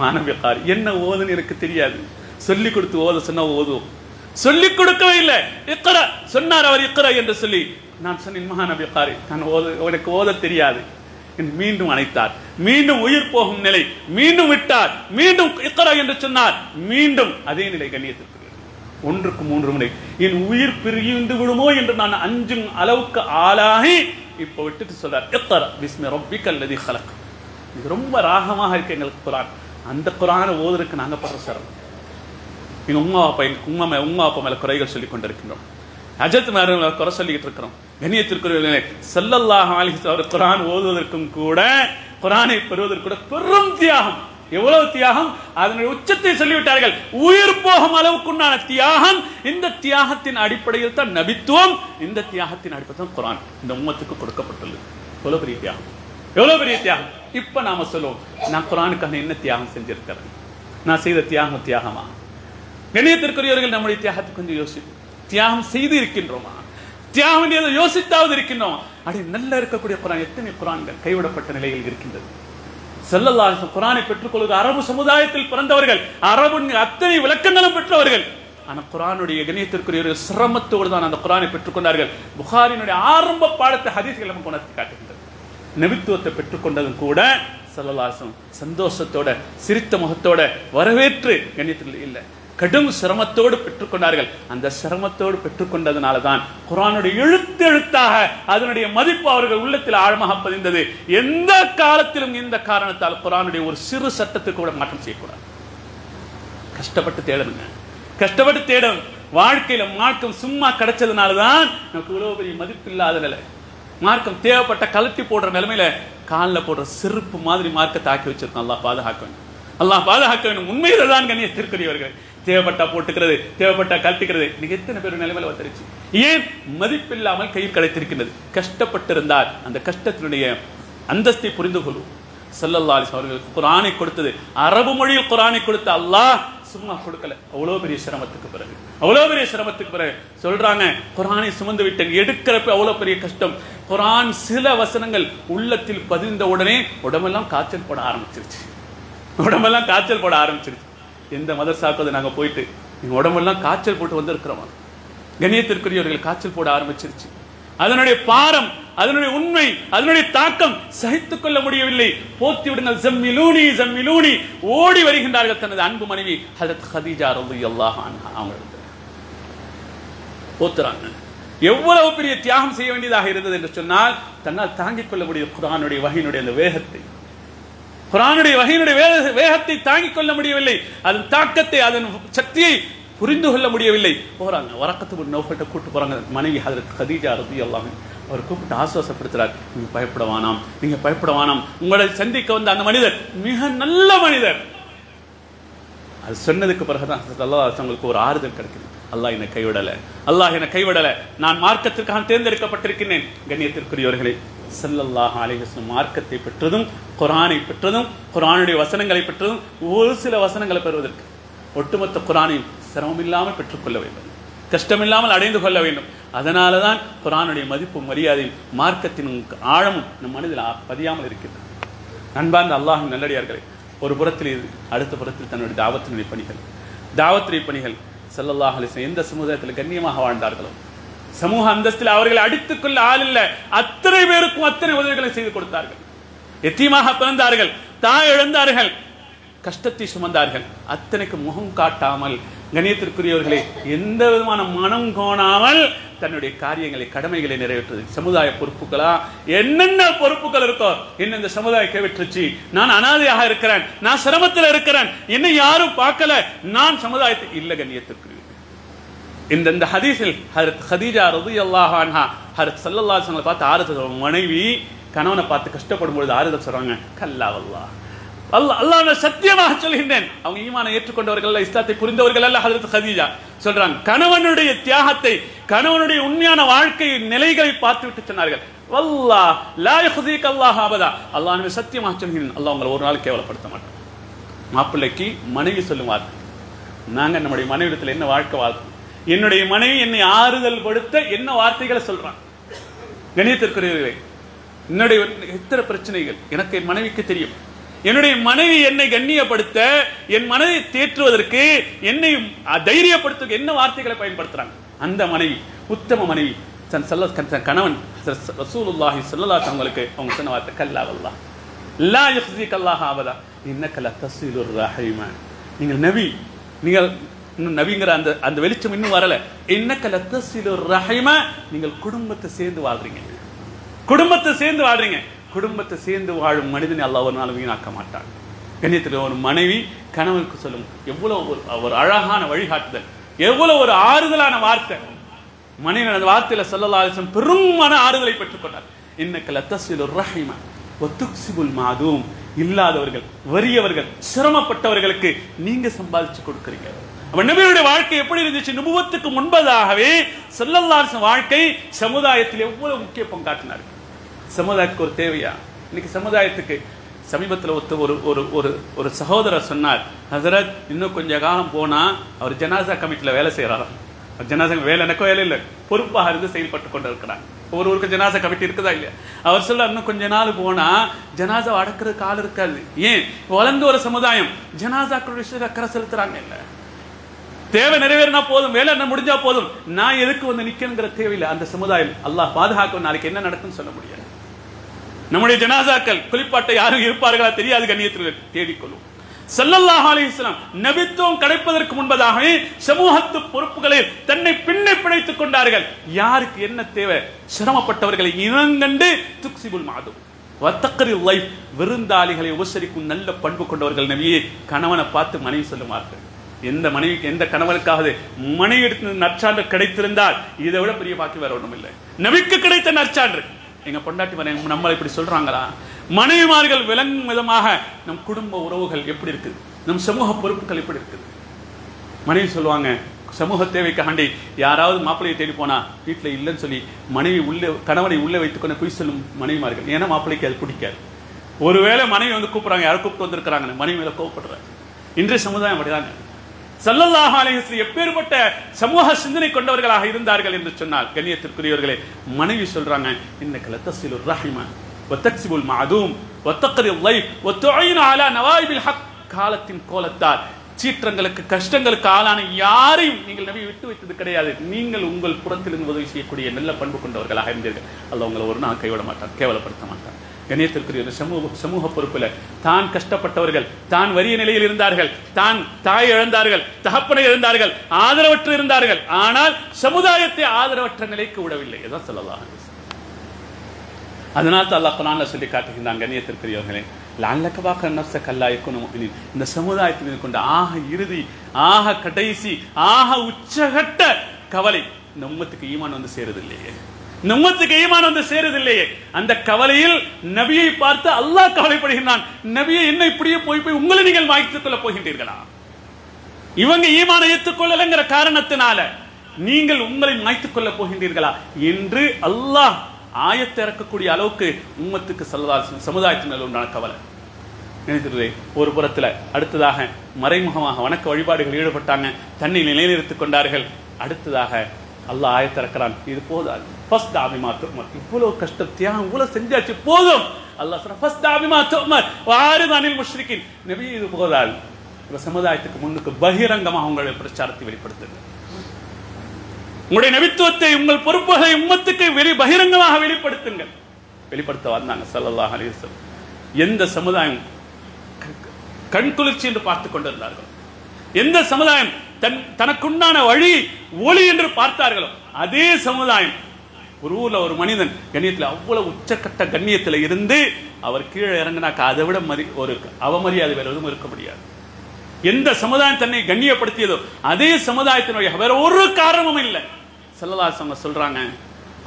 மாணவியக்காரி என்ன ஓதுன்னு எனக்கு தெரியாது. சொல்லிக் கொடுத்து ஓத சொன்ன ஓதுவோம். சொல்லிக் கொடுக்கவே இல்லை. இக்ரா சொன்னார் அவர், இக்ரா என்று சொல்லி. நான் சொன்னேன் மகாநபியக்காரி நான் எனக்கு ஓத தெரியாது. மீண்டும் அணைத்தார். மீண்டும் உயிர் போகும் நிலை. மீண்டும் விட்டார். மீண்டும் இக்ரா என்று சொன்னார். மீண்டும் அதே நிலை. கண்ணியத்திற்கு 1க்கு 3 முறை என் உயிர் பிரிந்து விடுமோ என்று நான் அஞ்சும் அளவுக்கு ஆளாகி இப்ப விட்டுட்டு சொல்றார், இக்ரா பிஸ்மி ரப்பிக்கல் லதீ ஹலக். இது ரொம்ப ராகமாக இருக்கு எங்களுக்கு குர்ஆன். அந்த குர்ஆனை ஓதுறதுக்கு நாங்க படுற சிரமம். எங்க உம்மா அப்பா மேல குறைகள் சொல்லிக் கொண்டிருக்கின்றோம். அஜத் மேல குறை சொல்லிக்கிட்டு இருக்கிறோம். கண்ணியத்திற்குரியவர்களே, ஸல்லல்லாஹு அலைஹி வஸல்லம் குர்ஆன் ஓதுவதற்கும் கூட, குர்ஆனை பெறுவதற்கு கூட பெரும் தியாகம். எவ்வளவு தியாகம்! அதனுடைய உச்சத்தை சொல்லிவிட்டார்கள். உயிர் போகும் அளவுக்குண்டான தியாகம். இந்த தியாகத்தின் அடிப்படையில் தான் நபித்துவம். இந்த தியாகத்தின் அடிப்படையில் தான் குர்ஆன் இந்த உம்மத்துக்கு கொடுக்கப்பட்டுள்ளது. எவ்வளவு பெரிய தியாகம், எவ்வளவு பெரிய தியாகம்! இப்ப நாம சொல்லுவோம், நான் குர்ஆனுக்காக என்ன தியாகம் செஞ்சிருக்கிறேன்? நான் செய்த தியாகம் தியாகமா? கண்ணியத்திற்குரியவர்கள், நம்முடைய தியாகத்தை கொஞ்சம் யோசிப்போம். தியாகம் செய்து இருக்கின்றோமா? தியாகம் ஏதோ யோசித்தாவது இருக்கின்றோம். அப்படி நல்ல இருக்கக்கூடிய குர்ஆன், எத்தனை குர்ஆன்கள் கைவிடப்பட்ட நிலையில் இருக்கின்றது. ஸல்லல்லாஹு அலைஹி வஸல்லம் குர்ஆனை பெற்றுக்கொள்வது அரபு சமுதாயத்தில் பிறந்தவர்கள், அரபு அத்தனை விளக்கங்களும் பெற்றவர்கள். ஆனால் குர்ஆனுடைய கண்ணியத்திற்குரிய சிரமத்தோடு தான் அந்த குர்ஆனை பெற்றுக்கொண்டார்கள். புகாரினுடைய ஆரம்ப பாடத்தை ஹதீஸ்கள் நமக்கு உணர்த்தி காட்டுகின்றது. நபித்துவத்தை பெற்றுக்கொண்டதும் கூட ஸல்லல்லாஹு அலைஹி வஸல்லம் சந்தோஷத்தோட சிரித்த முகத்தோட வரவேற்று கண்ணியத்தில் இல்லை, கடும் சிரமத்தோடு பெற்றுக்கொண்டார்கள். அந்த சிரமத்தோடு பெற்றுக்கொண்டதுனால தான் குர்ஆனுடைய எழுத்தாக அதனுடைய மதிப்பு அவர்கள் உள்ளத்தில் ஆழமாக பதிந்தது. எந்த காலத்திலும் இந்த காரணத்தால் குர்ஆனுடைய ஒரு சிறு சட்டத்துக்கு கூட மாற்றம் செய்யக்கூடாது. கஷ்டப்பட்டு தேடணுங்க, கஷ்டப்பட்டு தேடணும். வாழ்க்கையில மார்க்கம் சும்மா கிடைச்சதுனாலதான் நமக்கு இவ்வளவு பெரிய மதிப்பு இல்லாத நிலை. மார்க்கம் தேவைப்பட்ட கலட்டி போடுற நிலைமையில காலில் போடுற செருப்பு மாதிரி மார்க்கத்தை ஆக்கி வச்சிருக்கோம். அல்லாஹ் பாதுகாக்க வேண்டும், அல்லாஹ் பாதுகாக்க வேண்டும். உண்மையில தான் கண்ணியத்திற்குரியவர்கள், தேவைப்பட்டா போட்டுக்கிறது, தேவைப்பட்டா கழட்டிக்கிறது. இன்னைக்கு எத்தனை பேர் நிலைமையில வந்துருச்சு? ஏன்? மதிப்பில்லாமல் கையில் கிடைத்திருக்கின்றது. கஷ்டப்பட்டிருந்தால் அந்த கஷ்டத்தினுடைய அந்தஸ்தை புரிந்து கொள்வோம். ஸல்லல்லாஹு அலைஹி வஸல்லம் அவர்களுக்கு குர்ஆனை கொடுத்தது, அரபு மொழியில் குர்ஆனை கொடுத்த அல்லாஹ் சும்மா கொடுக்கல, அவ்வளோ பெரிய சிரமத்துக்கு பிறகு சொல்றாங்க, குர்ஆனை சுமந்து விட்டேன், எடுக்கிறப்ப அவ்வளோ பெரிய கஷ்டம். குர்ஆன் சில வசனங்கள் உள்ளத்தில் பதிந்த உடனே உடம்பெல்லாம் காய்ச்சல் போட ஆரம்பிச்சிருச்சு. எந்த மதரசாக்கு நாங்க போயிட்டு எங்க உடம்பெல்லாம் காய்ச்சல் போட்டு வந்திருக்கிறோம். கண்ணியத்திற்குரியவர்கள் காய்ச்சல் போட ஆரம்பிச்சிருச்சு. அதனுடைய பாரம், அதனுடைய உண்மை, அதனுடைய தாக்கம் சகித்துக் கொள்ள முடியவில்லை. போத்தி விடுங்கள், ஜம்மிலூனி ஓடி வருகின்றார்கள் தனது அன்பு மனைவி ஹஜ்ரத் கதீஜா ரலியல்லாஹு அன்ஹா அவங்களுக்கு போத்துறாங்க. எவ்வளவு பெரிய தியாகம் செய்ய வேண்டியதாக இருந்தது என்று சொன்னால், தன்னால் தாங்கிக் கொள்ள முடியும் குர்ஆனுடைய வஹீனுடைய அந்த வேகத்தை, குர்ஆனுடைய வஹீனுடைய வேகத்தை தாங்கிக் கொள்ள முடியவில்லை. அதன் தாக்கத்தை, அதன் சக்தியை புரிந்து கொள்ள முடியவில்லை. போறாங்க, வரக்கத்து பின் நௌஃபல்ட்ட கூட்டு போறாங்க. மனைவி ஹஜ்ரத் கதீஜா ரலியல்லாஹு அன்ஹா அவர் கூப்பிட்டு ஆசுவாசப்படுத்துறார். நீங்க பயப்பட வேணாம், உங்களை சந்திக்க வந்த அந்த மனிதர் மிக நல்ல மனிதர். அது சொன்னதுக்கு பிறகுதான் அவங்களுக்கு ஒரு ஆறுதல் கிடைக்குது. அல்லாஹ் என்னை கைவிடல, நான் மார்க்கத்திற்காக தேர்ந்தெடுக்கப்பட்டிருக்கிறேன். கண்ணியத்திற்குரியவர்களே, ஸல்லல்லாஹு அலைஹி வஸல்லம் மார்க்கத்தை பெற்றதும், குர்ஆனை பெற்றதும், குர்ஆனுடைய வசனங்களை பெற்றதும், ஒரு சில வசனங்களை பெறுவதற்கு ஒட்டுமொத்த குர்ஆனையும் சிரமமில்லாமல் பெற்றுக்கொள்ள வேண்டும், கஷ்டமில்லாமல் அடைந்து கொள்ள வேண்டும். அதனாலதான் குர்ஆனுடைய மதிப்பும் மரியாதையும் மார்க்கத்தின் ஆழமும் நம் மனதில் பதியாமல் இருக்கிறது. அன்பார்ந்த அல்லாஹ்வின் நல்லடியார்களே, ஒரு புறத்தில் இது, அடுத்த புறத்தில் தன்னுடைய தாவத்துடைய பணிகள் ஸல்லல்லாஹு அலைஹி வஸல்லம் எந்த சமுதாயத்தில் கண்ணியமாக வாழ்ந்தார்களோ, சமூக அந்தஸ்தில் அவர்களை அடித்துக்கொள்ள ஆள் இல்ல, அத்தனை பேருக்கும் அத்தனை உதவிகளை செய்து கொடுத்தார்கள். எத்தீமாக பிறந்தார்கள், தாய் இழந்தார்கள், கஷ்டத்தை சுமந்தார்கள். அத்தனைக்கு முகம் காட்டாமல், கண்ணியத்திற்குரியவர்களே, எந்த விதமான மனம் கோணாமல் தன்னுடைய காரியங்களை, கடமைகளை நிறைவேற்றது. சமுதாய பொறுப்புகளா, என்னென்ன பொறுப்புகள் இருக்கோ, என்ன இந்த சமுதாயம் கைவிட்டுருச்சு, நான் அனாதையாக இருக்கிறேன், நான் சிரமத்தில் இருக்கிறேன், என்னை யாரும் பார்க்கல, நான் சமுதாயத்தை இல்ல. கண்ணியத்திற்குரிய இந்த ஹதீஸில் ஹஜ்ரத் கதீஜா ரலியல்லாஹு அன்ஹா ஹஜ்ரத் ஸல்லல்லாஹு அலைஹி வஸல்லம் பார்த்து ஆறுதல், மனைவி கணவனை பார்த்து கஷ்டப்படும் பொழுது ஆறுதல் சொல்றாங்க, கல்லா வல்லாஹ், அல்லாஹ் சத்தியமாக சொல்கின்றேன். அவங்க ஈமானை ஏற்றுக்கொண்டவர்கள், இஸ்லாத்தை புரிந்தவர்கள் அல்ல. ஹஜ்ரத் கதீஜா சொல்றாங்க, கணவனுடைய தியாகத்தை, கணவனுடைய உண்மையான வாழ்க்கை நிலைகளை பார்த்து விட்டு சொன்னார்கள், வல்லாஹ் லா யுஹ்ஸீக அல்லாஹ் அபதா, அல்லாஹ் சத்தியமாக சொல்கிறேன், அல்லாஹ் உங்களை ஒரு நாள் கேவலப்படுத்த மாட்டான். மாப்பிள்ளைக்கு மனைவி சொல்லும் வார்த்தை, நாங்க நம்முடைய மனைவிடத்தில் என்ன வாழ்க்கை வாழ்க்கை, என்னுடைய மனைவி என்னை ஆறுதல் படுத்த என்ன வார்த்தைகளை சொல்றான். கண்ணியத்திற்குரியவர்களே, என்னுடைய எத்தனை பிரச்சனைகள் எனக்கு என் மனைவிக்கு தெரியும். என்னுடைய மனைவி என்னை கண்ணியப்படுத்த, என் மனதை தேற்றுவதற்கு, என்னை தைரியப்படுத்த என்ன வார்த்தைகளை பயன்படுத்துறாங்க. அந்த மனைவி உத்தம மனைவி, தன் கணவன் ரசூலுல்லாஹி ஸல்லல்லாஹு அலைஹி வஸல்லம் அவங்க சொன்ன வார்த்தை, கல்லா வல்லாஹ் லா யுஹ்ஸீக அல்லாஹ் அபதா இன்னக லதஸிலுர் ரஹீம. நீங்கள் நபி, நீங்கள் நபிங்கிற அந்த வெளிச்சம் இன்னும் வரல. இன்னக லதஸிலுர் ரஹீம, நீங்கள் குடும்பத்தை சேர்ந்து வாழ்றீங்க, குடும்பத்தை சேர்ந்து வாழும் மனிதனை அல்லாஹ் ஒரு நாள் வீணாக்க மாட்டான். கண்ணியத்தில் ஒரு மனைவி கணவனுக்கு சொல்லும் எவ்வளவு ஒரு அழகான வழிகாட்டுதல், எவ்வளவு ஒரு ஆறுதலான வார்த்தை. மனைவி அந்த வார்த்தையில ஸல்லல்லாஹு அலைஹி வஸல்லம் பெருமான ஆறுதலை பெற்றுக்கொண்டார். இன்னக லதஸிலுர் ரஹீம வ துக்ஸிபுல் மாதூம், இல்லாதவர்கள், வறியவர்கள், சிரமப்பட்டவர்களுக்கு நீங்க சம்பாதிச்சு கொடுக்குறீங்க. நபியுடைய வாழ்க்கை எப்படி இருந்துச்சு? நுபுவத்துக்கு முன்பதாகவே ஸல்லல்லாஹு அலைஹி வஸல்லம் வாழ்க்கை சமுதாயத்தில் எவ்வளவு முக்கிய பங்காற்றினார். சமுதாயத்துக்கு ஒரு தேவையா? இன்னைக்கு சமுதாயத்துக்கு சமீபத்தில் ஒரு சகோதரர் சொன்னார், ஹஸரத் இன்னும் கொஞ்ச காலம் போனா அவர் ஜனாசா கமிட்டியில் வேலை செய்யறாராம். ஜனாசா வேலை எனக்கோ வேலை இல்லை, பொறுப்பாக இருந்து செயல்பட்டு கொண்டு இருக்கிறார். ஒரு ஊருக்கு ஜனாசா கமிட்டி இருக்குதா இல்லையா? அவர் சொல்ல, இன்னும் கொஞ்ச நாள் போனா ஜனாசா அடக்கிறதுக்கு ஆள் இருக்காது. ஏன்? வளர்ந்து ஒரு சமுதாயம் ஜனாசாக்களுடைய விஷயத்தை அக்கறை செலுத்துறாங்க. இல்ல, தேவை நிறைவேறினா போதும், வேலை என்ன முடிஞ்சா போதும், நான் எதுக்கு வந்து நிக்கணுங்கிற தேவையில்லை. அந்த சமுதாயம் அல்லாஹ் பாதுகாக்கும். நாளைக்கு என்ன நடக்குன்னு சொல்ல முடியாது. நம்முடைய ஜனாசாக்கள் குளிப்பாட்ட யாரும் இருப்பார்களா தெரியாது. கண்ணியத்தில் தேடிக்கொள்ளும். ஸல்லல்லாஹு அலைஹி வஸல்லம் நபித்துவம் கிடைப்பதற்கு முன்பதாகவே சமூகத்து பொறுப்புகளை தன்னை பின்னை பிழைத்துக் கொண்டார்கள். யாருக்கு என்ன தேவை? சிரமப்பட்டவர்களை இனங்கண்டு துக்ஸிபுல் மாதூம் வத்தக்ரில் லைஃப், விருந்தாளிகளை உபசரிக்கும் நல்ல பண்பு கொண்டவர்கள் நபியே. கணவனை பார்த்து மனைவி சொல்லுமார்கள். எந்த மனைவிக்கு, எந்த கணவனுக்காவது மனைவி எடுத்து நற்சான்று கிடைத்திருந்தால் இதை விட பெரிய பாக்கி வேற ஒன்றும் இல்லை. நபிக்கு கிடைத்த நற்சான்று. எங்க பொண்டாட்டி நம்மளை இப்படி சொல்றாங்களா? மனைவிமார்கள் விளங்கும் விதமாக நம் குடும்ப உறவுகள் எப்படி இருக்குது, நம் சமூக பொறுப்புகள் எப்படி இருக்குது. மனைவி சொல்லுவாங்க, சமூக தேவைக்காண்டி யாராவது மாப்பிள்ளையை தேடி போனா வீட்டில் இல்லைன்னு சொல்லி மனைவி உள்ளே, கணவனை உள்ளே வைத்துக்கொண்டு பொய் சொல்லும் மனைவிமார்கள். ஏன்னா மாப்பிள்ளைக்கு அது பிடிக்காது. ஒருவேளை மனைவி வந்து கூப்பிடுறாங்க, யாரும் கூப்பிட்டு வந்திருக்கிறாங்க, மனைவி மேல கோவப்படுற இன்றைய சமுதாயம் அப்படிதாங்க. ஸல்லல்லாஹு அலைஹி வஸல்லம் எப்பேற்பட்ட சமூக சிந்தனை கொண்டவர்களாக இருந்தார்கள் என்று சொன்னால், கண்ணியத்திற்குரியவர்களே, மனைவி சொல்றாங்க, இன்னக லதஸிலுர் ரஹிம வ தக்ஸிபுல் மஅதூம் வ தக்ரில் லைஃப் வ துஈனு அலா நவாயிபில் ஹக். காலத்தின் கோலத்தால் சீற்றங்களுக்கு கஷ்டங்களுக்கு ஆளான யாரையும் நீங்கள் நபி விட்டு வைத்தது கிடையாது. நீங்கள் உங்கள் புறத்திலிருந்து உதவி செய்யக்கூடிய நல்ல பண்பு கொண்டவர்களாக இருந்தீர்கள். அல்லாஹ் உங்களை ஒரு நாள் கைவிட மாட்டார், கேவலப்படுத்த மாட்டார். கண்ணியத்திற்குரிய சமூக பொறுப்புல தான் கஷ்டப்பட்டவர்கள், தான் வறிய நிலையில் இருந்தார்கள், தான் தாய் இழந்தார்கள், தகப்பனை இழந்தார்கள், ஆதரவற்று இருந்தார்கள். ஆனால் சமுதாயத்தை ஆதரவற்ற நிலைக்கு விடவில்லை. இதான் ஸல்லல்லாஹு அலைஹி வஸல்லம். அதனால் தான் அல்லாஹ் குர்ஆன்ல சொல்லி காட்டுகின்றான், கண்ணியத்திற்குரியவர்களே, லஅல்லக பாக நஃப்ஸக அல்லா யகுனு முஃமினீன். இந்த சமுதாயத்தில் கொண்ட ஆக இறுதி, ஆக கடைசி, ஆக உச்சகட்ட கவலை, இந்த உம்மத்துக்கு ஈமான் வந்து சேருதில்லையே, இந்த உம்மத்துக்கு ஈமான் வந்து சேருதில்லையே. அந்த கவலையில் நபியை பார்த்து அல்லாஹ் கவலைப்படுகின்றான். நபியை என்ன இப்படியே போய் உங்களை நீங்கள் மாய்த்துக் கொள்ள போகின்றீர்களா? இவங்க ஈமானை ஏற்றுக்கொள்ளலைங்கிற காரணத்தினால நீங்கள் உங்களை மாய்த்துக் கொள்ள போகின்றீர்களா என்று அல்லாஹ் ஆயத்தை இறக்கக்கூடிய அளவுக்கு உம்மத்துக்கு சமுதாயத்தின் மேல் உண்டான கவலை. நினைக்கிறதே ஒரு புறத்துல. அடுத்ததாக மறைமுகமாக வணக்க வழிபாடுகள் ஈடுபட்டாங்க, தன்னை நிலைநிறுத்திக் கொண்டார்கள். அடுத்ததாக அல்லாஹ் ஆயத்தை இறக்கிறான், இது போதாது, ஃபஸ்ட் ஆபிமா துமர், இவ்வளவு கஷ்டம் தியாகம் இவ்வளவு செஞ்சாச்சு, போதும். அல்லாஹ் சொல்ற ஃபஸ்ட் ஆபிமா துமர் வாரித் அனில் முஷ்ரிகின். நபி இது போதாது, இந்த சமுதாயத்துக்கு முன்னுக்கு பகிரங்கமாக உங்களுடைய பிரச்சாரத்தை வெளிப்படுத்துங்க. உங்களுடைய நபித்துவத்தை, உங்கள் பொறுப்புகளை உம்மத்துக்கு பகிரங்கமாக வெளிப்படுத்துங்கள். வெளிப்படுத்த வந்தாங்க ஸல்லல்லாஹு அலைஹி வஸல்லம். எந்த சமுதாயம் கண்குளிர்ச்சி என்று பார்த்துக் கொண்டிருந்தார்கள், எந்த சமுதாயம் தனக்குண்டான வழி ஒளி என்று பார்த்தார்களோ, அதே சமுதாயம் ஒரு ஊர்ல ஒரு மனிதன் கண்ணியத்தில் அவ்வளவு உச்சக்கட்ட கண்ணியத்தில் இருந்து அவர் கீழே இறங்கினாக்க அதை விட ஒரு அவமரியாதை வேற எதுவும் இருக்க முடியாது. எந்த சமுதாயம் தன்னை கண்ணியப்படுத்தியதோ அதே சமுதாயத்தினுடைய வேற ஒரு காரணமும் இல்லை. ஸல்லல்லாஹு அலைஹி வஸல்லம் சொல்றாங்க,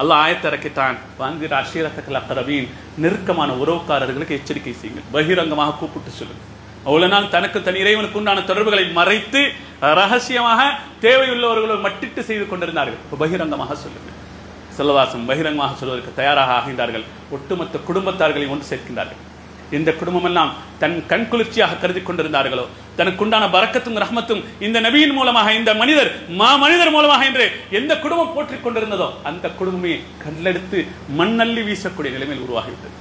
அல்லாஹ் ஆயத்தை இறக்கிட்டான், வந்திர அஷீரத்தக்கல் அக்ரபீன், நெருக்கமான உறவுக்காரர்களுக்கு எச்சரிக்கை செய்யுங்கள், பகிரங்கமாக கூப்பிட்டு சொல்லுங்க. அவ்வளவு நாள் தனக்கு தன் இறைவனுக்கு உண்டான தொடர்புகளை மறைத்து ரகசியமாக தேவையுள்ளவர்களோடு மட்டிட்டு செய்து கொண்டிருந்தார்கள். இப்போ பகிரங்கமாக சொல்லுங்க. ஸல்லல்லாஹு அலைஹி வஸல்லம் பகிரங்கமாக சொல்வதற்கு தயாராக ஆகின்றார்கள். ஒட்டுமொத்த குடும்பத்தார்களை ஒன்று சேர்க்கின்றார்கள். இந்த குடும்பம் எல்லாம் தன் கண்குளிர்ச்சியாக கருதி கொண்டிருந்தார்களோ, தனக்குண்டான பரக்கத்தும் ரஹ்மத்தும் இந்த நபியின் மூலமாக, இந்த மனிதர் மூலமாக என்று எந்த குடும்பம் போற்றிக் கொண்டிருந்ததோ அந்த குடும்பமே கல்லெடுத்து மண்ணள்ளி வீசக்கூடிய நிலைமையில் உருவாகிவிட்டது.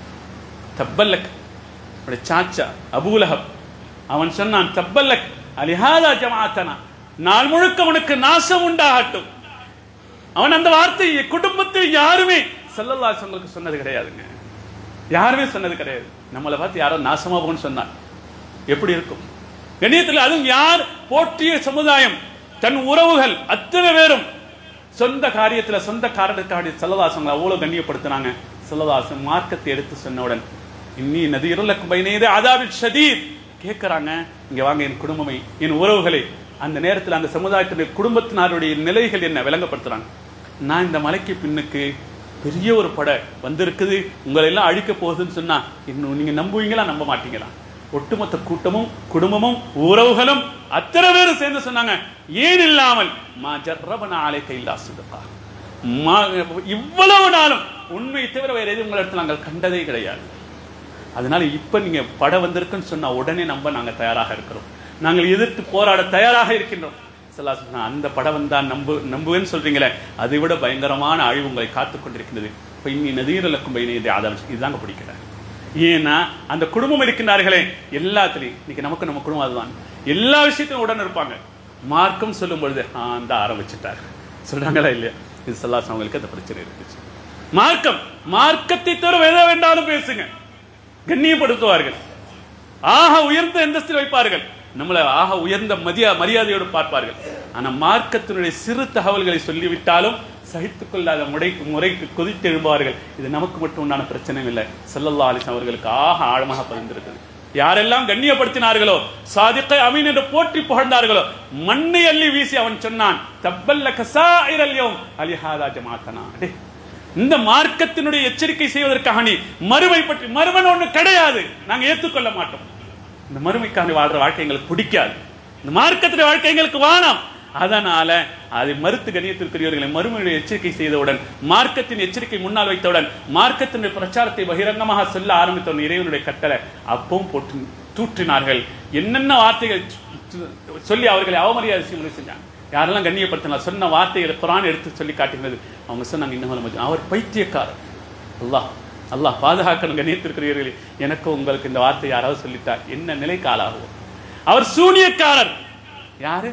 தப்பல்லக், சாச்சா அபூலஹப் அவன் சொன்னான், தப்பல்லக் அலிஹாதா ஜமாஅத்தனா, நாள் முழுக்க உனக்கு நாசம் உண்டாகட்டும். அவன் அந்த வார்த்தையை குடும்பத்தில் யாருமே ஸல்லல்லாஹு அலைஹி வஸல்லம் சொன்னது கிடையாதுங்க, யாருமே சொன்னது கிடையாது. நம்மளை பார்த்து யாரோ நாசமா போன்னு சொன்னார் எப்படி இருக்கும் கண்ணியத்தில்? அதுவும் யார் போற்றிய சமுதாயம், தன் உறவுகள் அத்தனை பேரும் சொந்த காரியத்தில் சொந்த காரணத்துக்காக ஸல்லல்லாஹு அலைஹி வஸல்லம் அவ்வளவு கண்ணியப்படுத்தினாங்க. ஸல்லல்லாஹு அலைஹி வஸல்லம் மார்க்கத்தை எடுத்து சொன்னவுடன் இன்னி நதீருலக்கும் பைனயதை அதாபில் ஷதீத் கேட்கிறாங்க, இங்க வாங்க என் குடும்பமே, என் உறவுகளை. அந்த நேரத்தில் அந்த சமுதாயத்தினுடைய குடும்பத்தினருடைய நிலைகள் என்ன விளங்கப்படுத்துறாங்க. நான் இந்த மலைக்கு பின்னுக்கு பெரிய ஒரு படை வந்திருக்குது, உங்களை எல்லாம் அழிக்க போகுதுன்னு சொன்னா இன்னும் நீங்க நம்புவீங்களா நம்ப மாட்டீங்களா? ஒட்டுமொத்த கூட்டமும் குடும்பமும் உறவுகளும் அத்தனை பேரும் சேர்ந்து சொன்னாங்க, ஏன் இல்லாமல் மா ஜர்ரபனா அலைக இல்லா சித்கா, இவ்வளவு நாளும் உண்மையை தவிர வேற எதுவும் உங்களை இடத்துல நாங்கள் கண்டதே கிடையாது. அதனால இப்ப நீங்க படை வந்திருக்குன்னு சொன்னா உடனே நம்ப நாங்க தயாராக இருக்கிறோம், நாங்கள் எதிர்த்து போராட தயாராக இருக்கின்றோம். அந்த படம் வந்தா நம்புவேன்னு சொல்றீங்களே, அதை விட பயங்கரமான அழிவு உங்களை காத்துக் கொண்டிருக்கிறது. இப்ப இன்னி நதீரலக்கும் பைனயதை ஆதாரம் இதுதாங்க பிடிக்கிறார். ஏன்னா அந்த குடும்பம் இருக்கின்றார்களே எல்லாத்திலையும், இன்னைக்கு நமக்கு நம்ம குடும்பம் அதுதான், எல்லா விஷயத்தையும் உடன் இருப்பாங்க. மார்க்கம் சொல்லும் பொழுது அந்த ஆரம்பிச்சுட்டார் சொல்றாங்களா இல்லையா? இது ஸல்லல்லாஹு அலைஹி வஸல்லம் அந்த பிரச்சனை இருந்துச்சு. மார்க்கத்தை தவிர எதை வேண்டாலும் பேசுங்க, கண்ணியப்படுத்துவார்கள், ஆக உயர்ந்த அந்தஸ்தில் வைப்பார்கள், நம்மளை ஆக உயர்ந்த மரியாதையோடு பார்ப்பார்கள். ஆனா மார்க்கத்தினுடைய சிறு தகவல்களை சொல்லிவிட்டாலும் சகித்துக் கொள்ளாத முறைக்கு கொதித்து எழும்புவார்கள். இது நமக்கு மட்டும் உண்டான பிரச்சனை இல்லை, ஸல்லல்லாஹு அலைஹி வஸல்லம் அவர்களுக்கு ஆக ஆழமாக பதிந்திருக்கிறது. யாரெல்லாம் கண்ணியப்படுத்தினார்களோ, சாதிக்க அமீன் என்று போற்றி புகழ்ந்தார்களோ, மண்ணை அள்ளி வீசி அவன் சொன்னான், தப்பல்லக சாயிரல் யௌம் அலிஹாதா ஜமாஅத்தனா. இந்த மார்க்கத்தினுடைய எச்சரிக்கை செய்வதற்காக நீ மறுமை பற்றி, மறுமன் ஒண்ணு கிடையாது, நாங்க ஏற்றுக்கொள்ள மாட்டோம். இந்த மறுமைக்காக வாழ்ற வாழ்க்கை எங்களுக்கு பிடிக்காது, இந்த மார்க்கத்துடைய வாழ்க்கை எங்களுக்கு வானம். அதனால அதை மறுத்து கண்ணியத்திற்குரியவர்களை மறுமையுடைய எச்சரிக்கை செய்தவுடன், மார்க்கத்தின் எச்சரிக்கை முன்னால் வைத்தவுடன், மார்க்கத்தினுடைய பிரச்சாரத்தை பகிரங்கமாக சொல்ல ஆரம்பித்தவுடன் இறைவனுடைய கட்டளை அப்பவும் போட்டு தூற்றினார்கள். என்னென்ன வார்த்தைகள் சொல்லி அவர்களை அவமரியாதை செஞ்சாங்க. யாரெல்லாம் கண்ணியப்படுத்தினா சொன்ன வார்த்தைகளை குர்ஆன் எடுத்து சொல்லி காட்டுகிறது. அவங்க சொன்னாங்க, இன்னும் அவர் பைத்தியக்காரர். அல்லாஹ் பாதுகாக்கணும். கண்ணியத்திற்குரியவர்களே, எனக்கு உங்களுக்கு இந்த வார்த்தை யாராவது சொல்லிட்டார் என்ன நிலைக்கு ஆளாகும்? அவர் சூனியக்காரர். யாரு?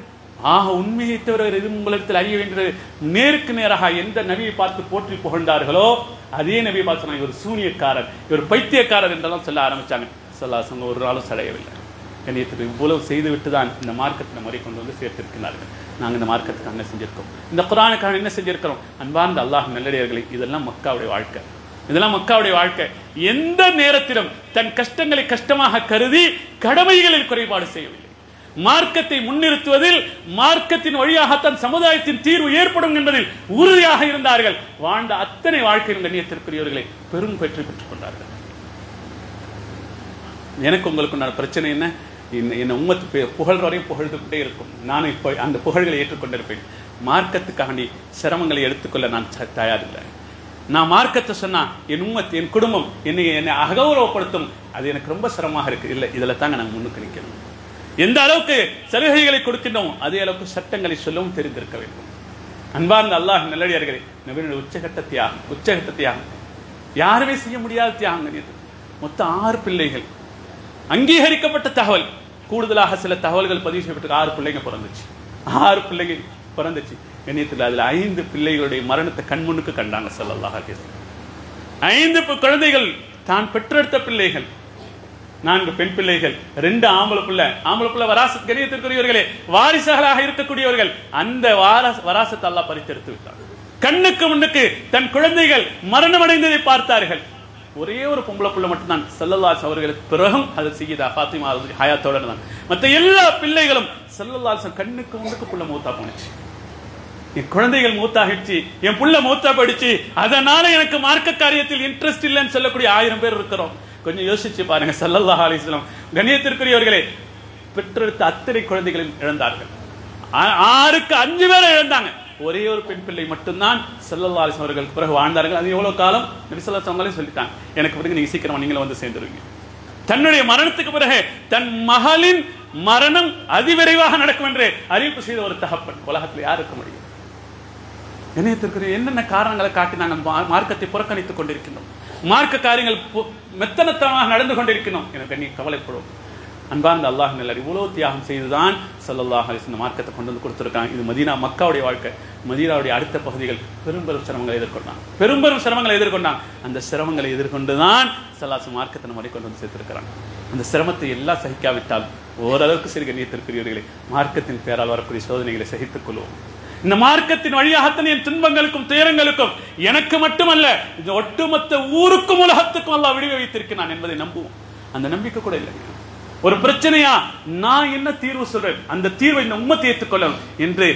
உண்மையை தவிர இது உங்களிடத்தில் அறிய வேண்டியது. நேருக்கு நேராக எந்த நபியை பார்த்து போற்றி புகழ்ந்தார்களோ அதே நபியை பார்த்து சொன்னாங்க, இவர் சூனியக்காரர், இவர் பைத்தியக்காரர் என்றெல்லாம் சொல்ல ஆரம்பிச்சாங்க. சொல்லாசங்க ஒரு நாளும் சடையவில்லை. கண்ணியத்துக்கு இவ்வளவு செய்துவிட்டு தான் இந்த மார்க்கத்தின் முறை கொண்டு வந்து சேர்த்திருக்கிறார்கள். நாங்கள் இந்த மார்க்கத்துக்கு என்ன செஞ்சிருக்கோம், இந்த குர்ஆனுக்காக என்ன செஞ்சிருக்கிறோம்? அன்பார்ந்த அல்லாஹ் நல்லடியார்களே, இதெல்லாம் மக்காவுடைய வாழ்க்கை. இதெல்லாம் மக்காவுடைய வாழ்க்கை. எந்த நேரத்திலும் தன் கஷ்டங்களை கஷ்டமாக கருதி கடமைகளில் குறைபாடு செய்யவில்லை. மார்க்கத்தை முன்னிறுத்துவதில், மார்க்கத்தின் வழியாக தன் சமுதாயத்தின் தீர்வு ஏற்படும் என்பதில் உறுதியாக இருந்தார்கள். வாழ்ந்த அத்தனை வாழ்க்கையின் கண்ணியத்திற்குரியவர்களை பெரும் வெற்றி பெற்றுக் கொண்டார்கள். எனக்கு உங்களுக்கு உண்டான பிரச்சனை என்ன? என்ன உம்மத்து புகழ்வரையும் புகழ்ந்துகிட்டே இருக்கும். நான் இப்போ அந்த புகழ்களை ஏற்றுக்கொண்டிருப்பேன். மார்க்கத்துக்காண்டி சிரமங்களை எடுத்துக்கொள்ள நான் தயாரில்லை. நான் மார்க்கத்தை சொன்னா என் உம்மத், என் குடும்பம் என்னை அகௌரவப்படுத்தும். அது எனக்கு ரொம்ப சிரமமாக இருக்கு. இல்லை, இதில் தாங்க நாங்கள் முன்னுக்கு நிற்கணும். எந்த அளவுக்கு சலுகைகளை கொடுக்கின்றோம் அதே அளவுக்கு சட்டங்களை சொல்லவும் தெரிந்திருக்க வேண்டும். அன்பார்ந்த அல்லாஹ் நல்லடியார்களே, நபியினுடைய உச்சகட்ட தியாகம் யாருமே செய்ய முடியாத தியாகம். மொத்தம் 6 பிள்ளைகள். அங்கீகரிக்கப்பட்ட தகவல். கூடுதலாக சில தகவல்கள் பதிவு செய்யப்பட்டு 6 பிள்ளைங்க பிறந்துச்சு. 6 பிள்ளைகள் பிறந்துச்சு. கண்ணியத்தில் அதில் 5 பிள்ளைகளுடைய மரணத்தை கண்முன்னுக்கு கண்டாங்க ஸல்லல்லாஹு அலைஹி வஸல்லம். 5 குழந்தைகள் தான் பெற்றெடுத்த பிள்ளைகள். 4 பெண் பிள்ளைகள், 2 ஆம்பளை பிள்ளை. வராசத் கண்ணியத்திற்குரியவர்களே, வாரிசுகளாக இருக்கக்கூடியவர்கள். அந்த வராசத்தை அல்லாஹ் பறித்தெடுத்து விட்டார். கண்ணுக்கு முன்னுக்கு தன் குழந்தைகள் மரணம் அடைந்ததை பார்த்தார்கள். ஒரே ஒரு பொம்பளை பிள்ளை மட்டும்தான் ஸல்லல்லாஹு அலைஹி அவர்களுக்கு பிறகும் அது சய்யிதா ஃபாத்திமா ஹயாத்தோட தான். மற்ற எல்லா பிள்ளைகளும் ஸல்லல்லாஹு அலைஹி கண்ணுக்கு முன்னுக்கு புள்ள மூத்தா போனுச்சு. என் குழந்தைகள் மூத்தாகிடுச்சு, என் புள்ள மூத்தா போயிடுச்சு, அதனால எனக்கு மார்க்க காரியத்தில் இன்ட்ரெஸ்ட் இல்லைன்னு சொல்லக்கூடிய 1000 பேர் இருக்கிறோம். கொஞ்சம் யோசிச்சு பாருங்க. ஸல்லல்லாஹு அலைஹி வஸல்லம் கண்ணியத்திற்குரியவர்களே, பெற்றெடுத்த அத்தனை குழந்தைகளையும் இழந்தார்கள். 6க்கு 5 பேரை இழந்தாங்க. ஒரே ஒரு பெண் பிள்ளை மட்டும்தான் ஸல்லல்லாஹு அலைஹி அவர்களுக்கு பிறகு வாழ்ந்தார்கள். அது எவ்வளவு காலம்? நபி ஸல்லல்லாஹு அலைஹி வஸல்லம் சொல்லிட்டாங்க, எனக்கு பிறகு நீங்க சீக்கிரமா நீங்களும் வந்து சேர்ந்துருவீங்க. தன்னுடைய மரணத்துக்கு பிறகு தன் மகளின் மரணம் அதிவிரைவாக நடக்கும் என்று அறிவிப்பு செய்த ஒரு தகப்பன் உலகத்தில் யார் இருக்க முடியும்? இணையத்திற்கு என்னென்ன காரணங்களை காட்டி நாங்கள் மார்க்கத்தை புறக்கணித்துக் கொண்டிருக்கின்றோம், மார்க்க காரியங்கள் மெத்தனத்தனமாக நடந்து கொண்டிருக்கிறோம். எனக்கு நீ கவலைப்படுவோம். அன்பார்ந்த அல்லாஹ் நல்ல இவ்வளவு தியாகம் செய்துதான் ஸல்லல்லாஹு அலைஹி வஸல்லம் மார்க்கத்தை கொண்டு வந்து கொடுத்துருக்காங்க. இது மதீனா மக்காவுடைய வாழ்க்கை. மதீனாவுடைய அடுத்த பகுதிகள் பெரும் சிரமங்களை எதிர்கொண்டாங்க. அந்த சிரமங்களை எதிர்கொண்டுதான் ஸல்லல்லாஹு மார்க்கத்தை நம்ம கொண்டு வந்து சேர்த்திருக்கிறாங்க. அந்த சிரமத்தை எல்லாம் சகிக்காவிட்டால் ஓரளவுக்கு சரி கண்ணியத்திற்குரியவர்களே, மார்க்கத்தின் பேரால் வரக்கூடிய சோதனைகளை சகித்துக் கொள்வோம். இந்த மார்க்கத்தின் வழியாகத்தான் என் துன்பங்களுக்கும் துயரங்களுக்கும் எனக்கு மட்டுமல்ல இந்த ஒட்டுமொத்த ஊருக்கும் உலகத்துக்கும் அல்லாஹ் விடுவி வைத்திருக்கிறான் என்பதை நம்புவோம். அந்த நம்பிக்கை கூட இல்லை. ஒரு பிரச்சனையா நான் என்ன தீர்வு சொல்றேன், அந்த தீர்வை இந்த உம்மத்தை ஏற்றுக்கொள்ளணும் என்று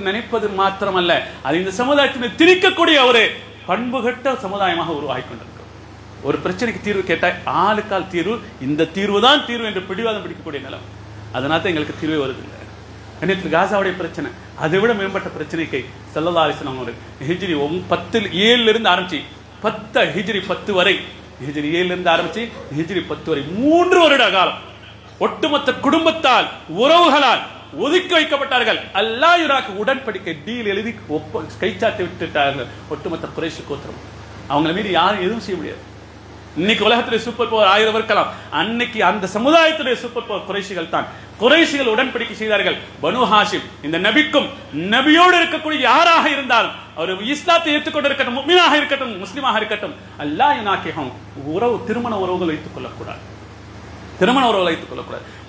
நினைப்பது மாத்திரமல்ல, அது இந்த சமுதாயத்தினை திணிக்கக்கூடிய ஒரு பண்புகட்ட சமுதாயமாக உருவாகி கொண்டிருக்கும். ஒரு பிரச்சனைக்கு தீர்வு கேட்டால் ஆளுக்கால் தீர்வு, இந்த தீர்வு தான் தீர்வு என்று பிடிவாதம் பிடிக்கக்கூடிய நிலம். அதனால தான் எங்களுக்கு தீர்வே வருதில்லை. கண்ணியத்தில் காசாவுடைய பிரச்சனை அதை விட மேம்பட்ட பிரச்சனைக்கு ஸல்லல்லாஹு அலைஹி வஸல்லம் ஹிஜ்ரி 7 ஆரம்பிச்சு 10 ஹிஜ்ரி 10 வரை, ஹிஜ்ரி 7 ஆரம்பிச்சு ஹிஜ்ரி 10 வரை 3 வருட காலம் ஒட்டுமொத்த குடும்பத்தால் உறவுகளால் ஒதுக்கி வைக்கப்பட்டார்கள். அல்லாஹ் யுராக்கு உடன்படிக்கை டீல் எழுதி கைச்சாட்டி விட்டுட்டார்கள். ஒட்டுமொத்த குறைஷி கோத்திரம் அவங்களை மீறி யாரும் எதுவும் செய்ய முடியாது. இன்னைக்கு உலகத்திலே சூப்பர் பவர் 1000 இருக்கலாம், அன்னைக்கு அந்த சமுதாயத்திலே சூப்பர் பவர் குறைஷிகள் தான். குறைஷிகள் உடன்படிக்கை செய்தார்கள். பனு ஹாஷிம் இந்த நபிக்கும் நபியோடு இருக்கக்கூடிய யாராக இருந்தாலும் அவர் இஸ்லாத்தை ஏற்றுக்கொண்டு இருக்கட்டும், முஃமினாக இருக்கட்டும், முஸ்லிமாக இருக்கட்டும், அல்லாஹ் யுனாக்கிஹும் திருமண உறவுகள் வைத்துக் கொள்ளக்கூடாது.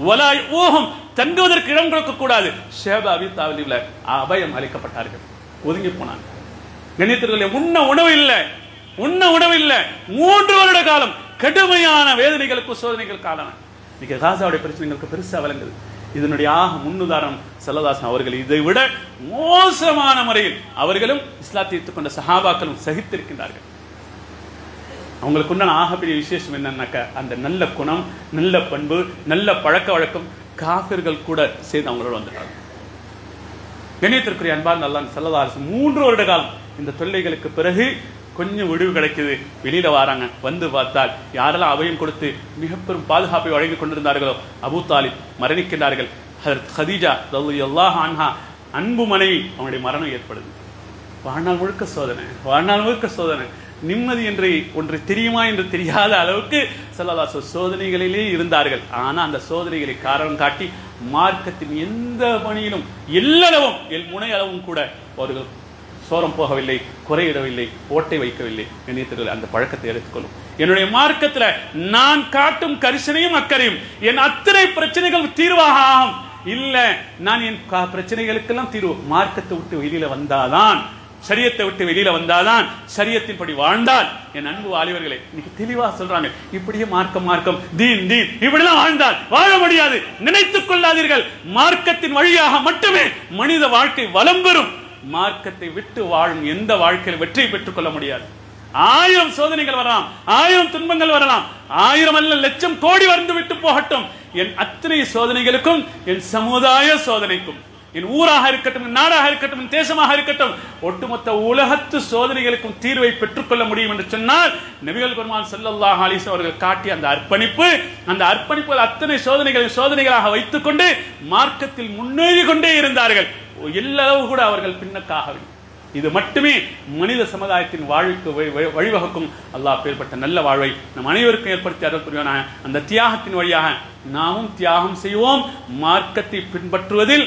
வலா யூஹும் தங்குவதற்கு இடம் கொடுக்க கூடாது. ஷேபா அபி தாலிப்ல அபயம் அளிக்கப்பட்டார்கள், ஒதுங்கி போனாங்க. கண்ணியத்திற்குரிய உண்ண உணவு இல்லை 3 வருட காலம் கடுமையான வேதனைகளுக்கு சோதனைகள் காலம். இன்னைக்கு காசாவுடைய பிரச்சனைகளுக்கு பெருசா விளங்குது. இதனுடைய முன்னுதாரணம் ஸல்லல்லாஹு அவர்கள். இதை விட மோசமான முறையில் அவர்களும் இஸ்லாத்தை ஏற்றுக்கொண்ட சஹாபாக்களும் சகித்திருக்கின்றார்கள். அவங்களுக்கு உண்டான ஆகப்பெரிய விசேஷம் என்னன்னாக்க அந்த நல்ல குணம், நல்ல பண்பு, நல்ல பழக்க வழக்கம் காஃபிர்கள் கூட சேர்ந்து அவங்களோட வந்துட்டாங்க. கண்ணியத்திற்குரிய அன்பார்ந்த அல்லாஹ் ஸல்லல்லாஹு அலைஹி வஸல்லம் 3 வருட காலம் இந்த தொல்லைகளுக்கு பிறகு கொஞ்சம் விடுவு கிடைக்குது, வெளியில வராங்க. வந்து பார்த்தால் யாரெல்லாம் அபயம் கொடுத்து மிக பெரும் பாதுகாப்பை வழங்கி கொண்டிருந்தார்களோ அபூ தாலிப் மரணிக்கின்றார்கள். ஹஜ்ரத் ஹதீஜா ரலியல்லாஹு அன்ஹா அன்பு மனைவி, அவனுடைய மரணம் ஏற்படுது. வாழ்நாள் முழுக்க சோதனை, வாழ்நாள் முழுக்க சோதனை. நிம்மதி என்று ஒன்று தெரியுமா என்று தெரியாத அளவுக்கு ஸல்லல்லாஹு அலைஹி வஸல்லம் சோதனைகளிலே இருந்தார்கள். ஆனா அந்த சோதனைகளை காரணம் காட்டி மார்க்கத்தின் எந்த பணியிலும் எல்லளவும் முனை அளவும் கூட அவர்கள் சோரம் போகவில்லை, குறையிடவில்லை, ஓட்டை வைக்கவில்லை. கண்ணியத்திற்கு அந்த பழக்கத்தை எடுத்துக்கொள்ளும். என்னுடைய மார்க்கத்துல நான் காட்டும் கரிசனையும் அக்கறையும் என் அத்தனை பிரச்சனைகள் தீர்வாக ஆகும். இல்ல, நான் என் பிரச்சனைகளுக்கெல்லாம் தீர்வு மார்க்கத்தை விட்டு வெளியில வந்தாதான், ஷரியத்தை விட்டு வெளியில வந்தாதான், ஷரியத்தின் படி வாழ்ந்தால். என் அன்பு வாலிபர்களே, இன்னைக்கு தெளிவா சொல்றாங்க, இப்படியே மார்க்கம் மார்க்கம் தீன் தீன் இப்படிலாம் வாழ்ந்தால் வாழ முடியாது. நினைத்துக் கொள்ளாதீர்கள். மார்க்கத்தின் வழியாக மட்டுமே மனித வாழ்க்கை வளம் பெறும். மார்க்கத்தை விட்டு வாழும் எந்த வாழ்க்கையில் வெற்றி பெற்றுக் கொள்ள முடியாது. 1000 சோதனைகள் வரலாம், 1000 துன்பங்கள் வரலாம், 1000 அல்ல லட்சம் கோடி வந்து விட்டு போகட்டும். என் அத்தனை சோதனைகளுக்கும், என் சமுதாய சோதனைக்கும், என் ஊராக இருக்கட்டும், நாடாக இருக்கட்டும், தேசமாக இருக்கட்டும், ஒட்டுமொத்த உலகத்து சோதனைகளுக்கும் தீர்வை பெற்றுக்கொள்ள முடியும் என்று சொன்னால் நபிகள் பெருமான் ஸல்லல்லாஹு அலைஹி வஸல்லம் அவர்கள் காட்டிய அந்த அர்ப்பணிப்பு, அந்த அர்ப்பணிப்புகள் அத்தனை சோதனைகளாக வைத்துக் கொண்டு மார்க்கத்தில் முன்னேறி கொண்டே இருந்தார்கள். எல்லளவு கூட அவர்கள் பின்னக்காகவில்லை. இது மட்டுமே மனித சமுதாயத்தின் வாழ்வுக்கு வழிவகுக்கும். அல்லாஹ் பேர்பட்ட நல்ல வாழ்வை நம் அனைவருக்கும் ஏற்படுத்தி அருள் புரிவானாக. அந்த தியாகத்தின் வழியாக நாமும் தியாகம் செய்வோம். மார்க்கத்தை பின்பற்றுவதில்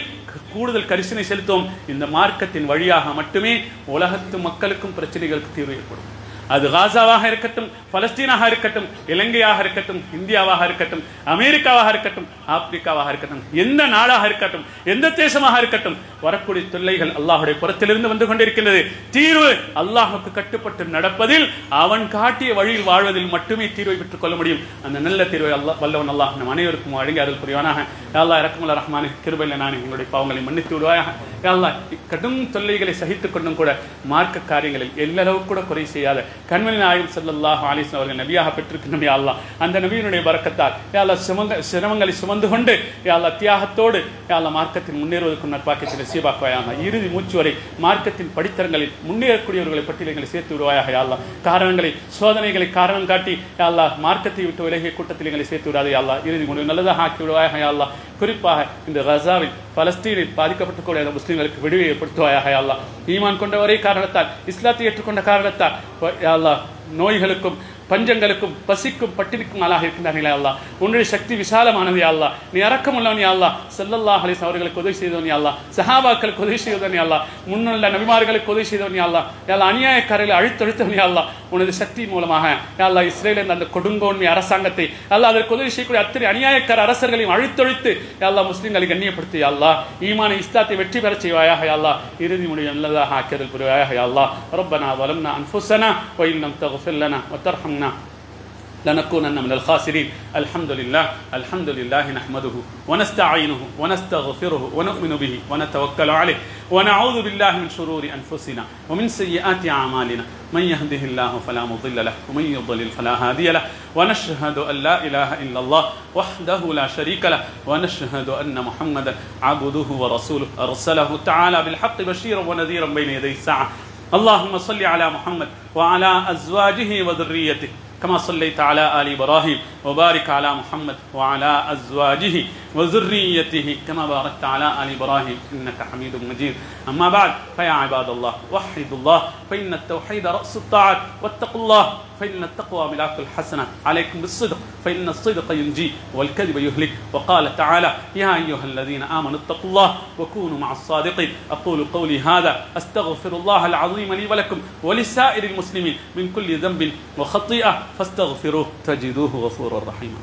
கூடுதல் கரிசனை செலுத்துவோம். இந்த மார்க்கத்தின் வழியாக மட்டுமே உலகத்து மக்களுக்கும் பிரச்சனைகளுக்கு தீர்வு ஏற்படும். அது காசாவாக இருக்கட்டும், பலஸ்தீனாக இருக்கட்டும், இலங்கையாக இருக்கட்டும், இந்தியாவாக இருக்கட்டும், அமெரிக்காவாக இருக்கட்டும், ஆப்பிரிக்காவாக இருக்கட்டும், எந்த நாடாக இருக்கட்டும், எந்த தேசமாக இருக்கட்டும், வரக்கூடிய தொல்லைகள் அல்லாஹுடைய புறத்திலிருந்து வந்து கொண்டிருக்கின்றது. தீர்வு அல்லாஹுக்கு கட்டுப்பட்டு நடப்பதில், அவன் காட்டிய வழியில் வாழ்வதில் மட்டுமே தீர்வை பெற்றுக் கொள்ள முடியும். அந்த நல்ல தீர்வை அல்லாஹ் வல்லவன் அல்லாஹ் நம் அனைவருக்கும் வழங்கி அருள் புரிவானாக. யா அல்லாஹ் இரக்கமுள்ள ரஹ்மானே, கிருபையில் நான் எங்களுடைய பாவங்களை மன்னித்து விடுவாயாக. யா அல்லாஹ் கடும் தொல்லைகளை சகித்துக் கொண்டும் கூட மார்க்க காரியங்களில் எல்லளவு கூட குறை செய்யாத கண்மணி நாயகம் ஸல்லல்லாஹு அலைஹி வஸல்லம் அவர்கள் நபியாக பெற்றிருக்கின்ற யா அல்லாஹ், அந்த நபியினுடைய பரக்கத்தால் யா அல்லாஹ் சிரமங்களை சுமந்து கொண்டு யா அல்லாஹ் தியாகத்தோடு யா அல்லாஹ் மார்க்கத்தில் முன்னேறுவதற்கு நற்பாக்கியத்தை நசீபாக்குவாயாக. இறுதி மூச்சு வரை மார்க்கத்தின் படித்தரங்களில் முன்னேறக்கூடியவர்களை பட்டியலை சேர்த்து விடுவாயாக. யா அல்லாஹ் காரணங்களை, சோதனைகளை காரணம் காட்டி யா அல்லாஹ் மார்க்கத்தை விட்டு விலகிய கூட்டத்தில் எங்களை சேர்த்து விடாது. யா அல்லாஹ் இறுதி முடிவு நல்லதாக ஆக்கி விடுவாயாக. யா அல்லாஹ் குறிப்பாக இந்த கசாவில் பலஸ்தீனில் பாதிக்கப்பட்டுக்கூடிய முஸ்லிம்களுக்கு விடுவை ஏற்படுத்துவாயாக. யா அல்லாஹ் ஈமான் கொண்ட ஒரே காரணத்தால், இஸ்லாத்தை ஏற்றுக்கொண்ட காரணத்தால் யா அல்லாஹ் நோய்களுக்கும் பஞ்சங்களுக்கும் பசிக்கும் பட்டினிக்கும் ஆளாக இருக்கின்றார்களே அல்லாஹ். உன்னுடைய சக்தி விசாலமானது யா அல்லாஹ். நீ இரக்கம் உள்ளவன் யா அல்லாஹ். ஸல்லல்லாஹு அலைஹி வஸல்லம் அவர்களுக்கு உதவி செய்தவன் யா அல்லாஹ். சஹாபாக்களுக்கு உதவி செய்தவன் யா அல்லாஹ். முன்னுள்ள நபிமார்களுக்கு உதவி செய்தவன் யா அல்லாஹ். யா அல்லாஹ் அநியாயக்காரர்களை அழித்தொழித்தவன் யா அல்லாஹ். உனது சக்தியின் மூலமாக யா அல்லாஹ் இஸ்ரேலின் அந்த கொடுங்கோன்மை அரசாங்கத்தை அல்லாஹ் அதற்கு உதவி செய்யக்கூடிய அத்தனை அநியாயக்கார அரசர்களையும் அழித்தொழித்து யா அல்லாஹ் முஸ்லிம்களை கண்ணியப்படுத்தி யா அல்லாஹ் ஈமானை இஸ்லாத்தை வெற்றி பெறச் செய்வாயாக. யா அல்லாஹ் இறுதி முடிவு நல்லதாக ஆக்கியதல் புரிவாயாக. யா அல்லாஹ் ரப்பனா வலம்னா அன்ஃபுஸனா வ இன் லம் தக்ஃபிர் லனா வ தர்ஹம்னா لنكونن من الخاسرين. الحمد لله نحمده ونستعينه ونستغفره ونؤمن به ونتوكل عليه ونعوذ بالله من شرور أنفسنا ومن سيئات أعمالنا. من يهده الله فلا مضل له ومن يضلل فلا هادي له. ونشهد أن لا إله إلا الله وحده لا شريك له. ونشهد أن محمدا عبده ورسوله أرسله تعالى بالحق بشيرا ونذيرا بين يدي الساعة. اللهم صل على محمد وعلى أزواجه وذريته كما صليت على آل إبراهيم وبارك على محمد وعلى أزواجه وذريته كما باركت على آل إبراهيم إنك حميد مجيد. أما بعد فيا عباد الله وحدوا الله فإن التوحيد رأس الطاعات واتقوا الله فإن التقوى ملاك الحسنات. عليكم بالصدق فإن الصدق ينجي والكذب يهلك. وقال تعالى يا أيها الذين آمنوا اتقوا الله وكونوا مع الصادقين. أقول قولي هذا أستغفر الله العظيم لي ولكم ولسائر المسلمين من كل ذنب وخطيئة فاستغفروه تجدوه غفورا رحيما.